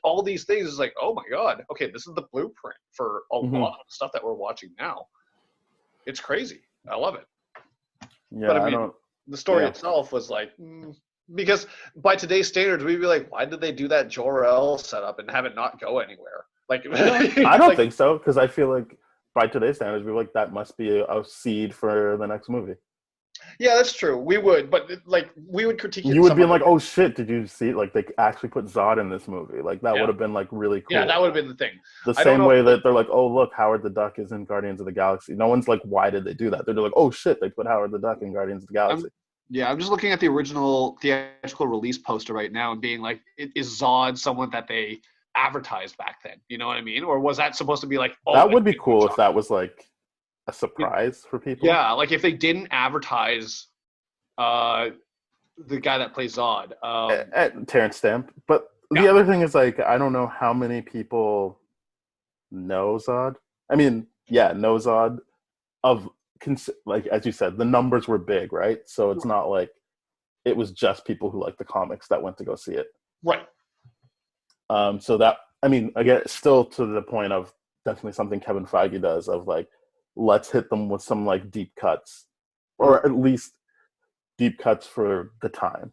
all these things is like, oh my God, okay, this is the blueprint for a lot of the stuff that we're watching now. It's crazy. I love it. Yeah, but I mean, the story itself was like, because by today's standards, we'd be like, why did they do that Jor-El setup and have it not go anywhere? Like, I don't think so, because I feel like by today's standards, we're like, that must be a seed for the next movie. Yeah, that's true. We would, but like we would critique it. You would be like, "Oh shit, did you see? Like they actually put Zod in this movie. Like that would have been like really cool." Yeah, that would have been the thing. The same way that they're like, "Oh look, Howard the Duck is in Guardians of the Galaxy." No one's like, "Why did they do that?" They're like, "Oh shit, they put Howard the Duck in Guardians of the Galaxy." I'm just looking at the original theatrical release poster right now and being like, is Zod someone that they advertised back then? You know what I mean? Or was that supposed to be like? Oh, that would be cool if that was like a surprise for people. Yeah, like if they didn't advertise. The guy that plays Zod, Terrence Stamp. But the other thing is like I don't know how many people know Zod. I mean, know Zod. Like as you said, the numbers were big, right? So it's not like it was just people who like the comics that went to go see it, right? So that again, still to the point of definitely something Kevin Feige does of like let's hit them with some like deep cuts, or at least. Deep cuts for the time.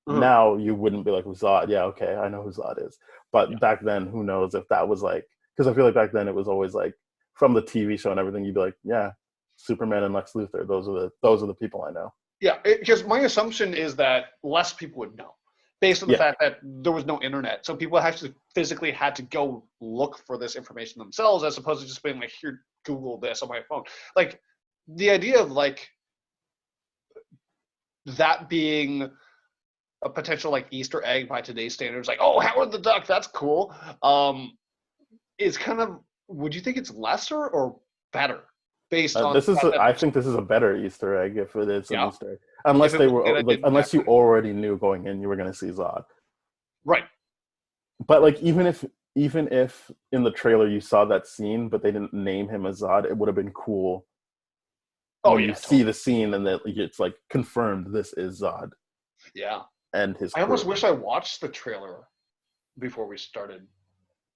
Now you wouldn't be like Zod. Yeah, okay, I know who Zod is. But back then, who knows if that was like? Because I feel like back then it was always like from the TV show and everything. You'd be like, yeah, Superman and Lex Luthor. Those are the people I know. Yeah, because my assumption is that less people would know, based on the fact that there was no internet. So people actually physically had to go look for this information themselves, as opposed to just being like, here, Google this on my phone. Like the idea of like. That being a potential like Easter egg by today's standards, like, oh, Howard the Duck, that's cool. Is kind of, would you think it's lesser or better based on I think this is a better Easter egg if it is an Easter egg, unless unless you already knew going in you were going to see Zod, right? But like even if in the trailer you saw that scene but they didn't name him as Zod, it would have been cool. Oh, when you see the scene and that it's like confirmed this is Zod. Yeah. And his I almost wish I watched the trailer before we started.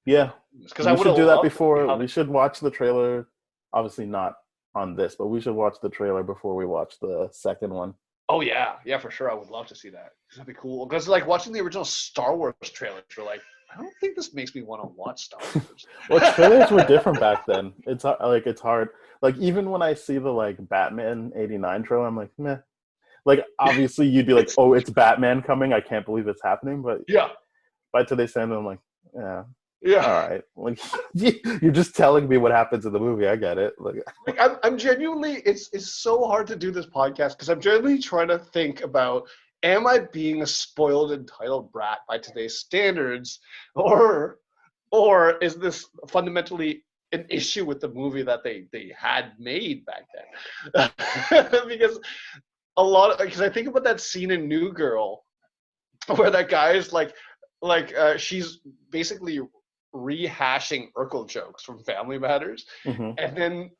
Yeah. Because we should do that before. We should watch the trailer. Obviously not on this, but we should watch the trailer before we watch the second one. Oh, yeah. Yeah, for sure. I would love to see that. That'd be cool. Because like watching the original Star Wars trailers, you're like, I don't think this makes me want to watch Star Wars. Well, trailers were different back then. It's hard. Like even when I see the like Batman '89 trailer, I'm like, meh. Like obviously you'd be like, oh, it's Batman coming. I can't believe it's happening. But yeah, by today's standard, I'm like, yeah, all right. Like you're just telling me what happens in the movie. I get it. Like I'm genuinely, it's so hard to do this podcast because I'm genuinely trying to think about, am I being a spoiled, entitled brat by today's standards, or is this fundamentally an issue with the movie that they had made back then? Because because I think about that scene in New Girl where that guy is like she's basically rehashing Urkel jokes from Family Matters, and then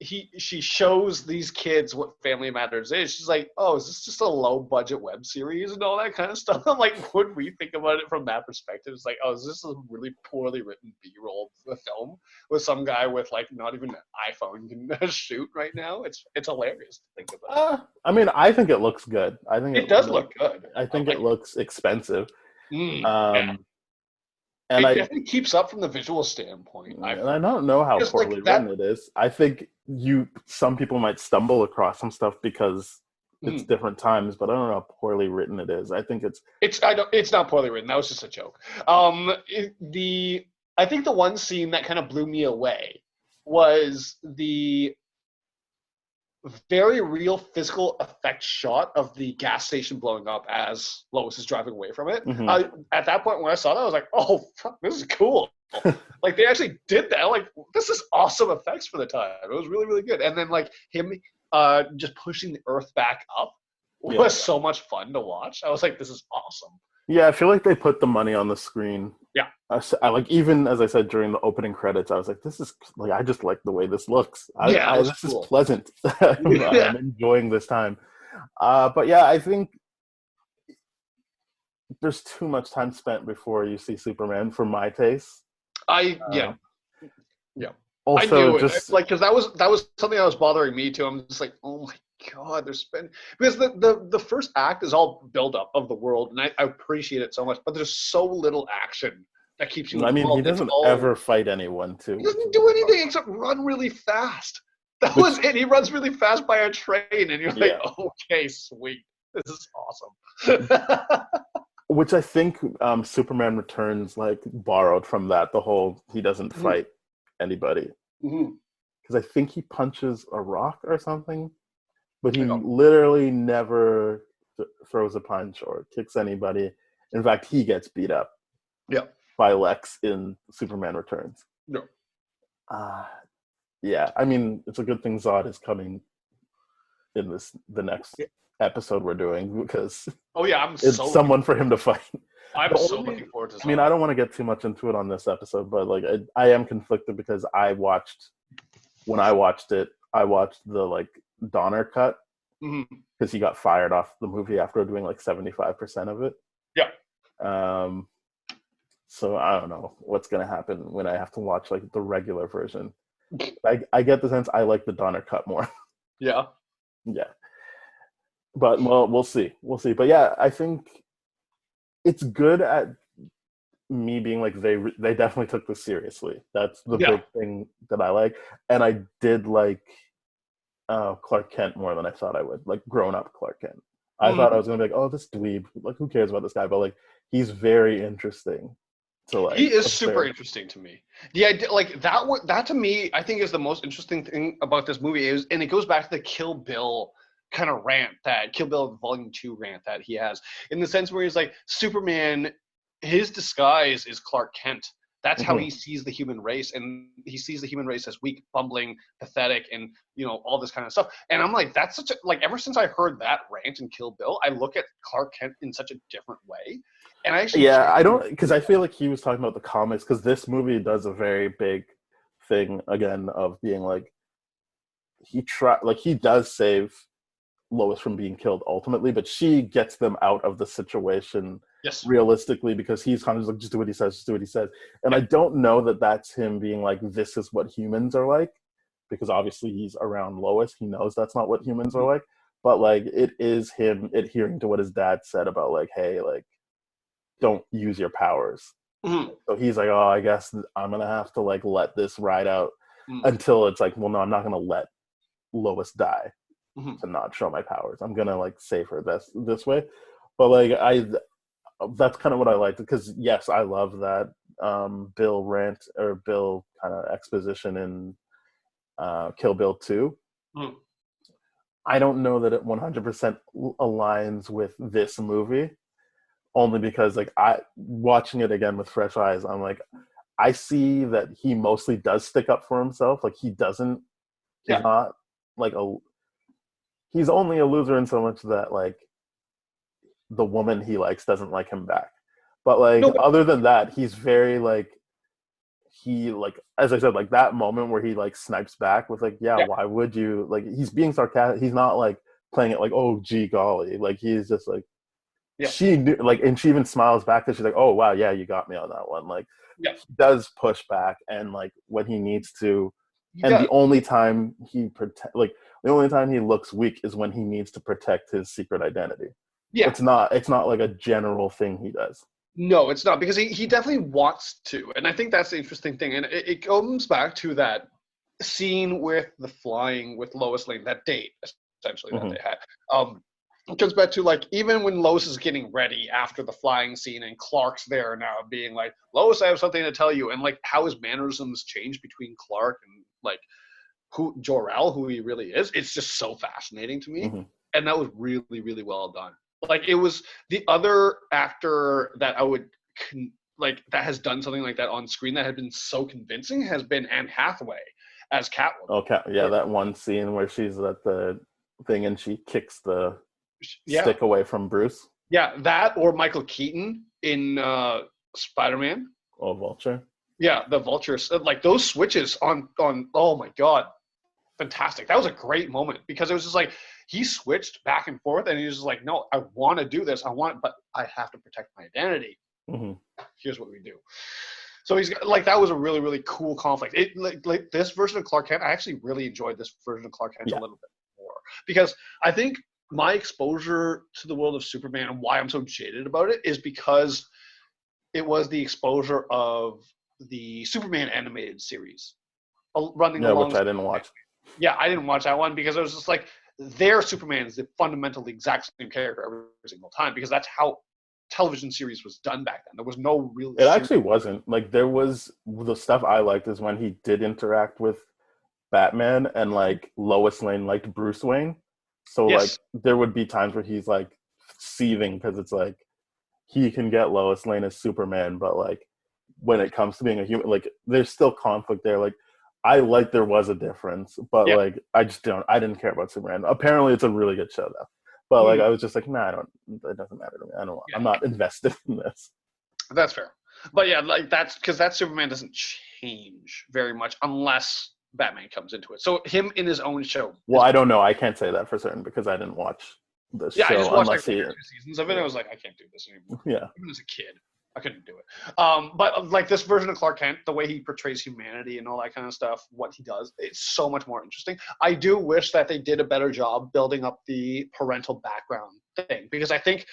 she shows these kids what Family Matters is. She's like, oh, is this just a low budget web series and all that kind of stuff? I'm like, would we think about it from that perspective? It's like, oh, is this a really poorly written B-roll film with some guy with like not even an iPhone can shoot right now? It's hilarious to think about. I mean, I think it looks good. I think it does look good. I think it looks expensive. Yeah. And it definitely keeps up from the visual standpoint. And I don't know how poorly written it is. I think some people might stumble across some stuff because it's different times, but I don't know how poorly written it is. I think it's not poorly written. That was just a joke. I think the one scene that kind of blew me away was the very real physical effect shot of the gas station blowing up as Lois is driving away from it. At that point when I saw that, I was like, oh, fuck, this is cool. Like they actually did that. Like, this is awesome effects for the time. It was really, really good. And then like him just pushing the earth back up was so much fun to watch. I was like, this is awesome. Yeah, I feel like they put the money on the screen. Yeah. I like, even as I said during the opening credits, I was like, this is like, I just like the way this looks. This is pleasant. I'm enjoying this time. But yeah, I think there's too much time spent before you see Superman for my taste. Yeah. Also, because that was something that was bothering me too. I'm just like, oh my God, they're spending, because the first act is all build up of the world, and I appreciate it so much, but there's so little action that keeps you. I mean, he doesn't ever fight anyone too. He doesn't do anything except run really fast. That was it. He runs really fast by a train, and you're like, okay, sweet, this is awesome. Which I think Superman Returns like borrowed from that, the whole he doesn't fight anybody. Because I think he punches a rock or something, but he literally never throws a punch or kicks anybody. In fact, he gets beat up by Lex in Superman Returns. Yeah, I mean, it's a good thing Zod is coming in the next episode we're doing, because it's someone for him to fight. I'm so looking forward to Zod. I mean, I don't want to get too much into it on this episode, but like I am conflicted because when I watched it, I watched the like Donner cut because he got fired off the movie after doing like 75% of it. So I don't know what's gonna happen when I have to watch like the regular version. I get the sense I like the Donner cut more. Yeah. But well, we'll see. But yeah, I think it's good at me being like they definitely took this seriously. That's the big thing that I like, and I did like Clark Kent more than I thought I would. Like grown up Clark Kent. I thought I was gonna be like, oh, this dweeb. Like, who cares about this guy? But like, he's very interesting. He is super interesting to me. The idea, like that to me, I think is the most interesting thing about this movie and it goes back to the Kill Bill kind of rant that Kill Bill Volume 2 rant that he has, in the sense where he's like, Superman, his disguise is Clark Kent. That's how he sees the human race, and he sees the human race as weak, bumbling, pathetic, and all this kind of stuff. And I'm like, that's such a ever since I heard that rant in Kill Bill, I look at Clark Kent in such a different way. And I actually I don't, because I feel like he was talking about the comics, because this movie does a very big thing again of being like he does save Lois from being killed ultimately, but she gets them out of the situation realistically, because he's kind of just like, just do what he says, just do what he says. And I don't know that that's him being like, this is what humans are like, because obviously he's around Lois, he knows that's not what humans are like, but like it is him adhering to what his dad said about like, hey, like, don't use your powers. So he's like, oh, I guess I'm gonna have to like let this ride out until it's like, well, no, I'm not gonna let Lois die to not show my powers. I'm gonna like save her this way. But like that's kind of what I liked, because yes, I love that Bill rant or Bill kind of exposition in Kill Bill 2. I don't know that it 100% aligns with this movie, only because like I watching it again with fresh eyes, I'm like, I see that he mostly does stick up for himself. Like he's not like he's only a loser in so much that like the woman he likes doesn't like him back. But like other than that, he's very like, he like, as I said, like that moment where he like snipes back with like, why would you, like he's being sarcastic. He's not like playing it like, oh gee golly, like he's just like, she knew, like, and she even smiles back and she's like, oh wow, yeah, you got me on that one. Like he does push back, and like when he needs to, the only time the only time he looks weak is when he needs to protect his secret identity. It's not like a general thing he does. No, it's not, because he definitely wants to, and I think that's the interesting thing. And it comes back to that scene with the flying with Lois Lane, that date essentially that they had. It comes back to like, even when Lois is getting ready after the flying scene and Clark's there now being like, Lois, I have something to tell you, and like how his mannerisms change between Clark and like who Jor-El, who he really is. It's just so fascinating to me, and that was really, really well done. Like it was the other actor that I would like that has done something like that on screen that had been so convincing has been Anne Hathaway as Catwoman. Okay, that one scene where she's at the thing and she kicks the stick away from Bruce. Yeah, that, or Michael Keaton in Spider-Man. Oh, Vulture. Yeah, the Vulture. Like those switches on. Oh my God, fantastic! That was a great moment, because it was just like he switched back and forth, and he was just like, no, I want to do this. But I have to protect my identity. Here's what we do. So he's like, that was a really, really cool conflict. It like this version of Clark Kent, I actually really enjoyed this version of Clark Kent a little bit more, because I think my exposure to the world of Superman and why I'm so jaded about it is because it was the exposure of the Superman animated series running along. Which I didn't watch. Yeah, I didn't watch that one, because it was just like, their Superman is the fundamentally exact same character every single time, because that's how television series was done back then. There was no real. It actually wasn't. Like there was, the stuff I liked is when he did interact with Batman, and like Lois Lane liked Bruce Wayne. So like there would be times where he's like seething, because it's like he can get Lois Lane as Superman, but like when it comes to being a human, like there's still conflict there. Like I like there was a difference, but like I didn't care about Superman. Apparently it's a really good show though. But like I was just like, it doesn't matter to me. I'm not invested in this. That's fair. But yeah, like that's because that Superman doesn't change very much unless Batman comes into it. So him in his own show. Well, I don't know. I can't say that for certain because I didn't watch the show. I just watched like 2 seasons of it. I was like, I can't do this anymore. Yeah. Even as a kid, I couldn't do it. But like this version of Clark Kent, the way he portrays humanity and all that kind of stuff, what he does, it's so much more interesting. I do wish that they did a better job building up the parental background thing, because I think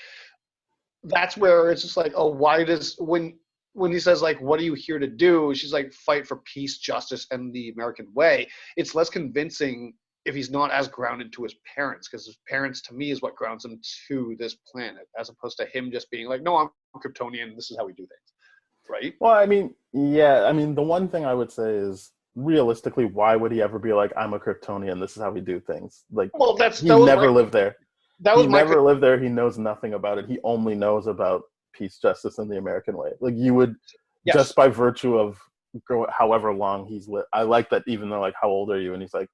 that's where it's just like, oh, why does when he says like, what are you here to do? She's like, fight for peace, justice, and the American way. It's less convincing if he's not as grounded to his parents, because his parents, to me, is what grounds him to this planet, as opposed to him just being like, no, I'm Kryptonian, this is how we do things, right? Well, I mean, the one thing I would say is realistically, why would he ever be like, I'm a Kryptonian, this is how we do things? Like, Well, he never lived there. That He was my never lived there. He knows nothing about it. He only knows about peace, justice, and the American way. Like, you would, yes. just by virtue of however long he's lived. I like that, even though, like, how old are you? And he's like,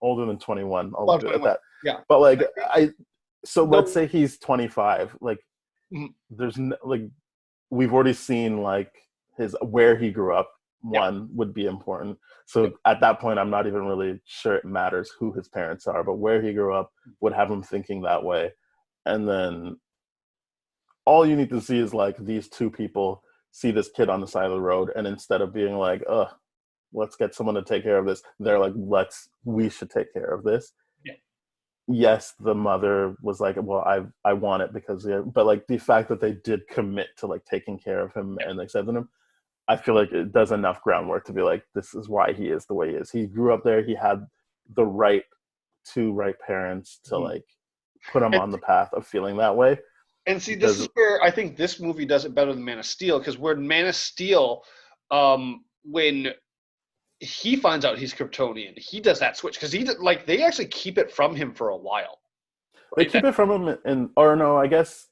older than 21. I'll do it at that. Yeah. But, like, let's say he's 25. Like, Mhm. there's like, we've already seen, like, where he grew up. One would be important. So at that point, I'm not even really sure it matters who his parents are, but where he grew up would have him thinking that way. And then all you need to see is, like, these two people see this kid on the side of the road, and instead of being like, let's get someone to take care of this, they're like, we should take care of this. Yeah. Yes, the mother was like, well, I want it because, but, like, the fact that they did commit to, like, taking care of him and accepting him, I feel like it does enough groundwork to be like, this is why he is the way he is. He grew up there. He had the two right parents to like put him on the path of feeling that way. And see, this is where I think this movie does it better than Man of Steel, because where Man of Steel, when he finds out he's Kryptonian, he does that switch because they actually keep it from him for a while. Right? They keep it from him, or no, I guess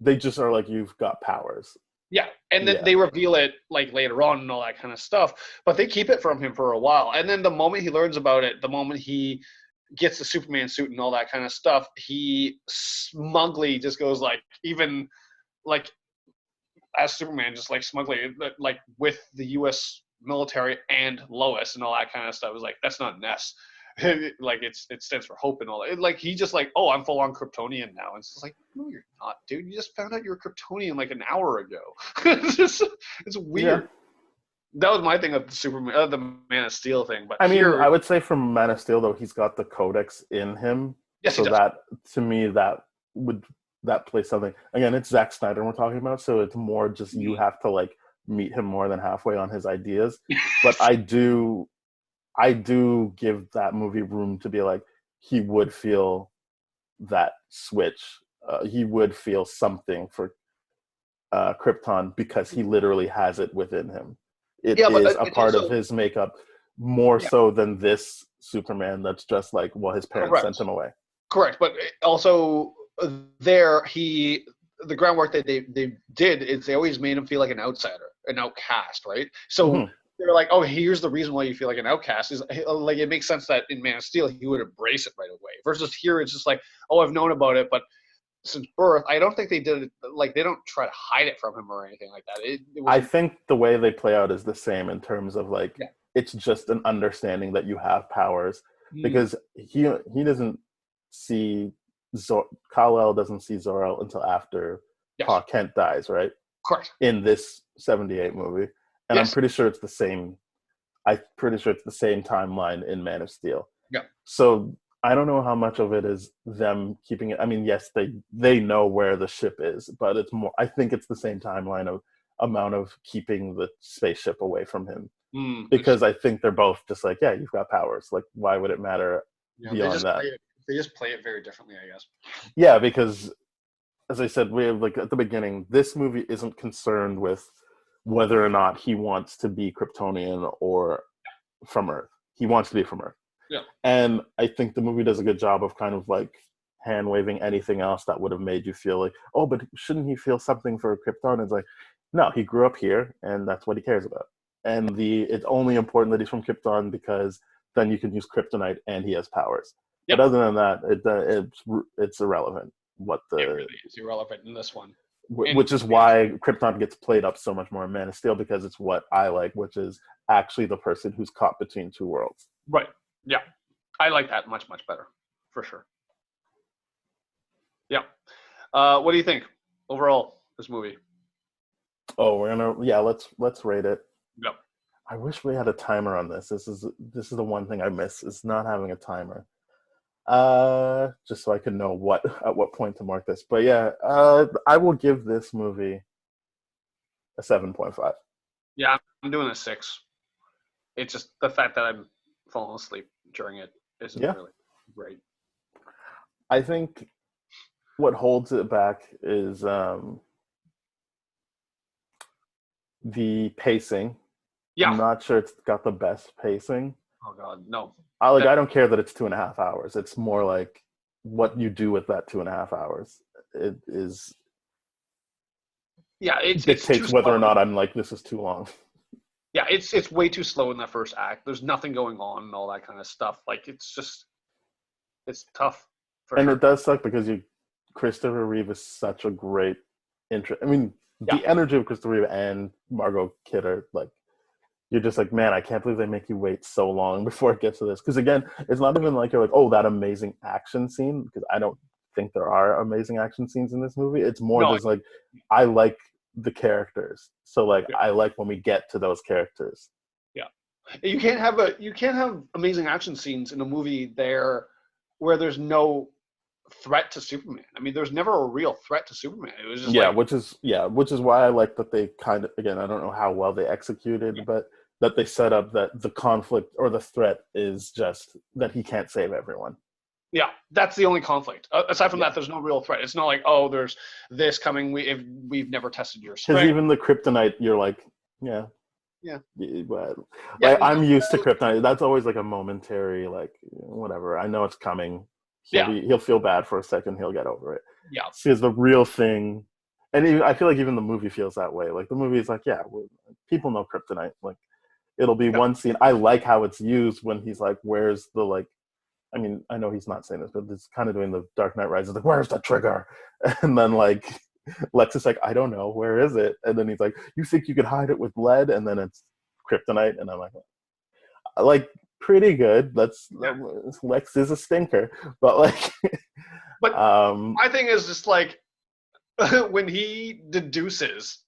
they just are like, you've got powers. Yeah, and then they reveal it like later on and all that kind of stuff, but they keep it from him for a while. And then the moment he learns about it, the moment he gets the Superman suit and all that kind of stuff, he smugly just goes like, even like as Superman, just like smugly, like with the U.S. military and Lois and all that kind of stuff. It was like, that's not Ness. Like it stands for hope and all that. Like he just like, oh, I'm full on Kryptonian now. And it's just like, no, you're not, dude. You just found out you're a Kryptonian like an hour ago. It's weird. Yeah. That was my thing of the Superman, the Man of Steel thing. But I would say from Man of Steel though, he's got the Codex in him. Yes, so that to me that plays something. Again, it's Zack Snyder we're talking about, so it's more just you have to like meet him more than halfway on his ideas. But I do give that movie room to be like, he would feel that switch. He would feel something for Krypton because he literally has it within him. It is a part of his makeup more so than this Superman that's just like, well, his parents sent him away. Correct. But also the groundwork that they did is they always made him feel like an outsider, an outcast, right? So they're like, oh, here's the reason why you feel like an outcast is like, it makes sense that in Man of Steel he would embrace it right away versus here it's just like, oh, I've known about it, but since birth, I don't think they did it, like they don't try to hide it from him or anything like that. I think the way they play out is the same in terms of like, it's just an understanding that you have powers because he doesn't see Kal-El doesn't see Zor-El until after Pa Kent dies, right? Correct. In this 78 movie. And I'm pretty sure it's the same. I'm pretty sure it's the same timeline in Man of Steel. Yeah. So I don't know how much of it is them keeping it. I mean, yes, they know where the ship is, but it's more. I think it's the same timeline of amount of keeping the spaceship away from him. Because I think they're both just like, yeah, you've got powers. Like, why would it matter beyond that? They just play it very differently, I guess. Yeah, because as I said, we have like at the beginning, this movie isn't concerned with whether or not he wants to be Kryptonian or from Earth. He wants to be from Earth. Yeah. And I think the movie does a good job of kind of like hand-waving anything else that would have made you feel like, oh, but shouldn't he feel something for Krypton? It's like, no, he grew up here and that's what he cares about. And it's only important that he's from Krypton because then you can use kryptonite and he has powers. Yep. But other than that, it's irrelevant. It really is irrelevant in this one. Which is why Krypton gets played up so much more in Man of Steel, because it's what I like, which is actually the person who's caught between two worlds. Right. Yeah. I like that much, much better. For sure. Yeah. What do you think overall, this movie? Oh, let's rate it. Yep. I wish we had a timer on this. This is the one thing I miss, is not having a timer. Just so I could know at what point to mark this. But yeah, I will give this movie a 7.5. Yeah, I'm doing a 6. It's just the fact that I'm falling asleep during it isn't really great. I think what holds it back is the pacing. Yeah. I'm not sure it's got the best pacing. Oh God, no. I don't care that it's 2.5 hours. It's more like what you do with that 2.5 hours. It is Yeah, it's too dictates whether or slow. not I'm like, this is too long. Yeah, it's way too slow in that first act. There's nothing going on and all that kind of stuff. Like it's tough for And sure. it does suck because Christopher Reeve is such a great intro. I mean, Yeah. the energy of Christopher Reeve and Margot Kidder, like, you're just like, man, I can't believe they make you wait so long before it gets to this. Because again, it's not even like you're like, oh, that amazing action scene. Because I don't think there are amazing action scenes in this movie. It's more No. just like, I like the characters. So like, Yeah. I like when we get to those characters. Yeah. You can't have amazing action scenes in a movie where there's no threat to Superman. I mean, there's never a real threat to Superman. It was just which is why I like that they kind of, again, I don't know how well they executed, but that they set up that the conflict or the threat is just that he can't save everyone. Yeah, that's the only conflict. Aside from that, there's no real threat. It's not like, oh, there's this coming. We've never tested your Because strength. even the kryptonite, you're like, yeah. But Yeah, I'm used to kryptonite. That's always like a momentary, like, whatever. I know it's coming. He'll feel bad for a second. He'll get over it. Yeah. Because the real thing, and I feel like even the movie feels that way. Like the movie is like, yeah, people know kryptonite. Like it'll be one scene. I like how it's used when he's like, where's the like. I mean, I know he's not saying this, but it's kind of doing the Dark Knight Rises. Like, where's the trigger? And then like Lex is like, I don't know, where is it? And then he's like, you think you could hide it with lead? And then it's kryptonite. And I'm like pretty good. Lex is a stinker, but like. But my thing is just like when he deduces,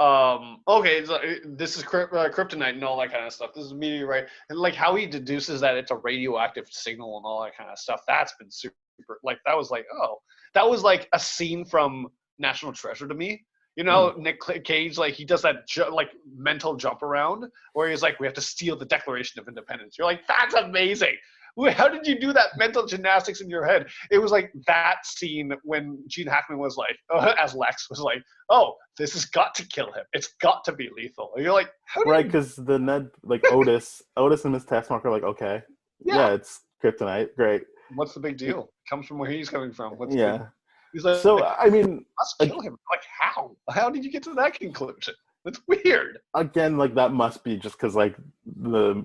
okay, so this is kryptonite and all that kind of stuff. This is meteorite, and like how he deduces that it's a radioactive signal and all that kind of stuff. That's been super. Like that was like, oh, that was like a scene from National Treasure to me. You know, Nick Cage, like he does that like mental jump around where he's like, we have to steal the Declaration of Independence. You're like, that's amazing. How did you do that mental gymnastics in your head? It was like that scene when Gene Hackman was like, as Lex was like, oh, this has got to kill him. It's got to be lethal. And you're like, right, because the Ned, like Otis and his task marker are like, okay, yeah, it's kryptonite, great. What's the big deal? It comes from where he's coming from. He's like, so I mean, let's kill him. Like, how? How did you get to that conclusion? That's weird. Again, like that must be just because like the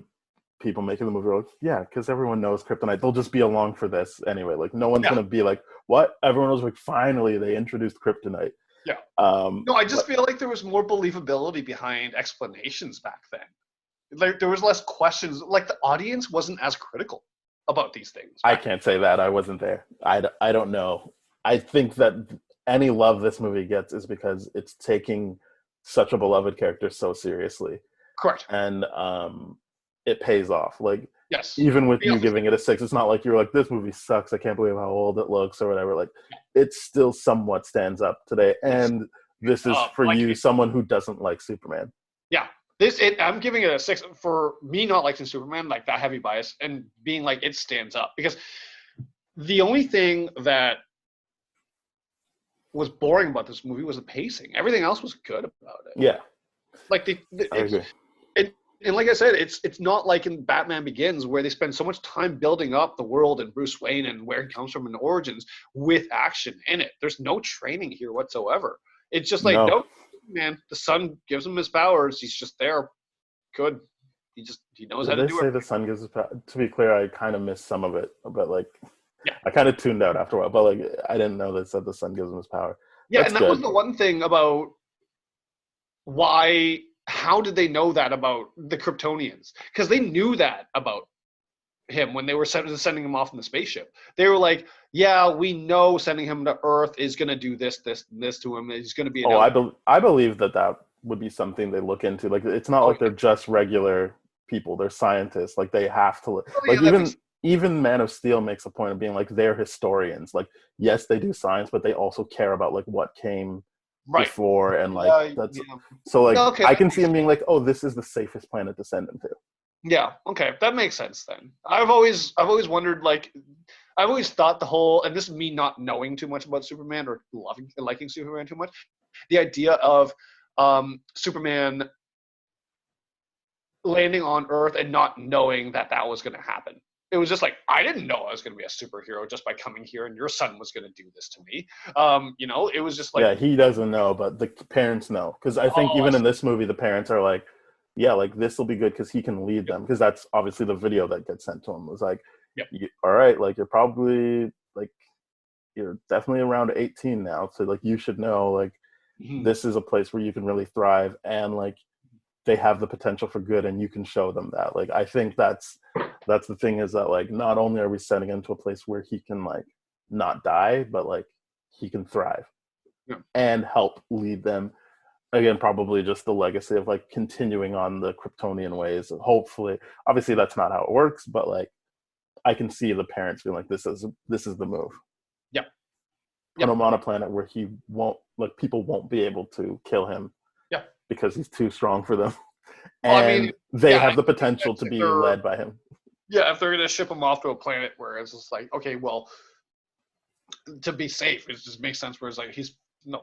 people making the movie are like, yeah, because everyone knows kryptonite. They'll just be along for this anyway. Like no one's gonna be like, what? Everyone was like, finally they introduced kryptonite. Yeah. No, I just feel like there was more believability behind explanations back then. Like there was less questions. Like the audience wasn't as critical about these things. I can't say that. I wasn't there. I don't know. I think that any love this movie gets is because it's taking such a beloved character so seriously. Correct. And it pays off. Like, yes, even with you giving it a 6, it's not like you're like, this movie sucks, I can't believe how old it looks or whatever. Like, it still somewhat stands up today. And this is for like you, someone who doesn't like Superman. Yeah. I'm giving it a 6 for me not liking Superman, like that heavy bias, and being like it stands up. Because the only thing that was boring about this movie was the pacing. Everything else was good about it. Yeah. Like I agree. And like I said, it's not like in Batman Begins where they spend so much time building up the world and Bruce Wayne and where he comes from in Origins with action in it. There's no training here whatsoever. It's just like, nope, man, the sun gives him his powers. He's just there. Good. He knows how to do it. They say the sun gives his power? To be clear, I kind of missed some of it, but like, I kind of tuned out after a while. But like, I didn't know that said the sun gives him his power. Yeah, and that was the one thing about why. How did they know that about the Kryptonians? Because they knew that about him when they were sending him off in the spaceship. They were like, yeah, we know sending him to Earth is going to do this, and this to him. He's going to be I believe that would be something they look into. Like, it's not like they're just regular people. They're scientists. Like, they have to even Man of Steel makes a point of being like, they're historians. Like, yes, they do science, but they also care about like what came before, and like so like I can see him being like, oh, this is the safest planet to send him to. Yeah, okay, that makes sense then. I've always wondered, like, I've always thought the whole, and this is me not knowing too much about Superman or liking Superman too much, the idea of Superman landing on Earth and not knowing that was going to happen. It was just like, I didn't know I was going to be a superhero just by coming here, and your son was going to do this to me. It was just like, yeah, he doesn't know, but the parents know, because I think even in this movie, the parents are like, yeah, like this will be good because he can lead them, because that's obviously the video that gets sent to him. It was like, all right, like you're probably like you're definitely around 18 now, so like you should know like this is a place where you can really thrive, and like they have the potential for good, and you can show them that. Like I think that's the thing, is that like not only are we sending him to a place where he can like not die, but like he can thrive and help lead them. Again, probably just the legacy of like continuing on the Kryptonian ways. Hopefully, obviously that's not how it works, but like I can see the parents being like, this is the move. Put him on a planet where he won't, like, people won't be able to kill him because he's too strong for them. And they have the potential to be led by him. Yeah, if they're going to ship him off to a planet where it's just like, okay, well, to be safe, it just makes sense where it's like,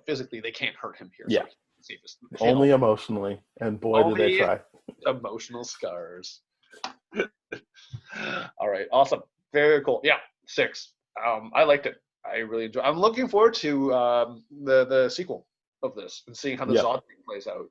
physically, they can't hurt him here. Yeah. So only emotionally, and boy, do they try. Emotional scars. All right, awesome. Very cool. Yeah, 6. I liked it. I really enjoyed it. I'm looking forward to the sequel of this and seeing how the Zod thing plays out.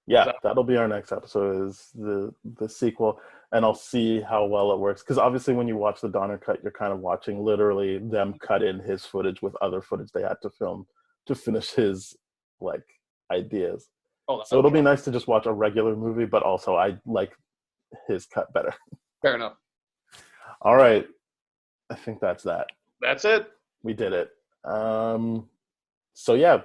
Yeah, that'll be our next episode, is the sequel, and I'll see how well it works. Because obviously when you watch the Donner cut, you're kind of watching literally them cut in his footage with other footage they had to film to finish his like ideas. So it'll be nice to just watch a regular movie, but also I like his cut better. Fair enough. All right. I think that's that. That's it. We did it. So yeah,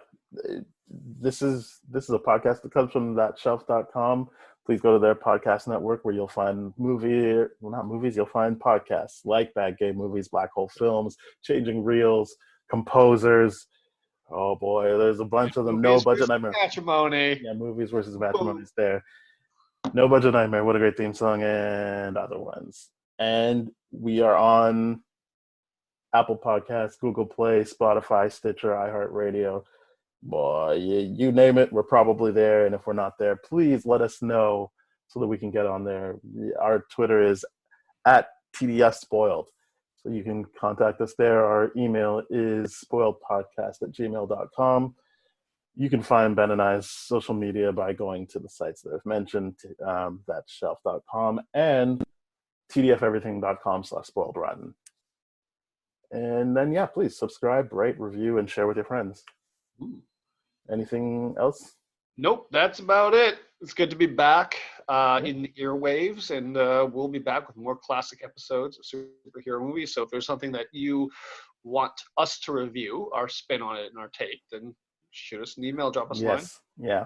this is a podcast that comes from thatshelf.com. Please go to their podcast network where you'll find you'll find podcasts like Bad Gay Movies, Black Hole Films, Changing Reels, Composers. Oh boy, there's a bunch of them. No Budget Nightmare. Matrimony. Yeah, Movies versus Matrimony is there. No Budget Nightmare, what a great theme song, and other ones. And we are on Apple Podcasts, Google Play, Spotify, Stitcher, iHeartRadio. Boy, you name it, we're probably there. And if we're not there, please let us know so that we can get on there. Our Twitter is @TDSSpoiled. So you can contact us there. Our email is spoiledpodcast@gmail.com. You can find Ben and I's social media by going to the sites that I've mentioned, thatshelf.com and tdfeverything.com/spoiledrotten. And then, yeah, please subscribe, rate, review, and share with your friends. Ooh. Anything else? Nope, that's about it. It's good to be back in the earwaves, and we'll be back with more classic episodes of superhero movies. So if there's something that you want us to review, our spin on it and our take, then shoot us an email, drop us a line. Yeah,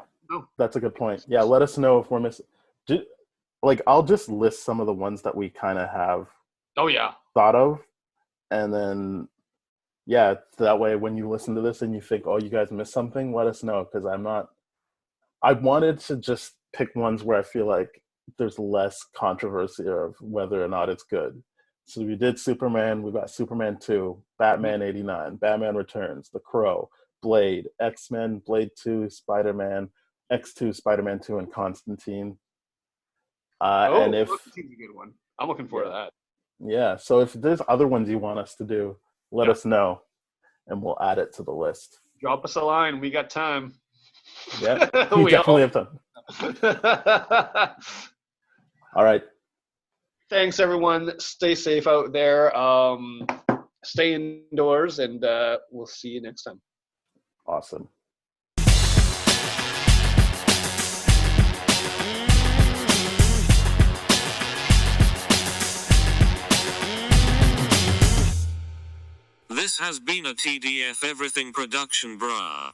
that's a good point. Yeah, let us know if we're missing. Like, I'll just list some of the ones that we kind of have thought of, and then that way when you listen to this and you think, oh, you guys missed something, let us know, because I wanted to just pick ones where I feel like there's less controversy of whether or not it's good. So we did Superman, we got Superman 2, Batman 89, Batman Returns, The Crow, Blade, X-Men, Blade 2, Spider-Man, X2, Spider-Man 2, and Constantine. And if Constantine's a good one. I'm looking forward to that. Yeah, so if there's other ones you want us to do, let us know, and we'll add it to the list. Drop us a line. We got time. Yeah, we definitely have time. All right. Thanks, everyone. Stay safe out there. Stay indoors, and we'll see you next time. Awesome. This has been a TDF Everything production, brah.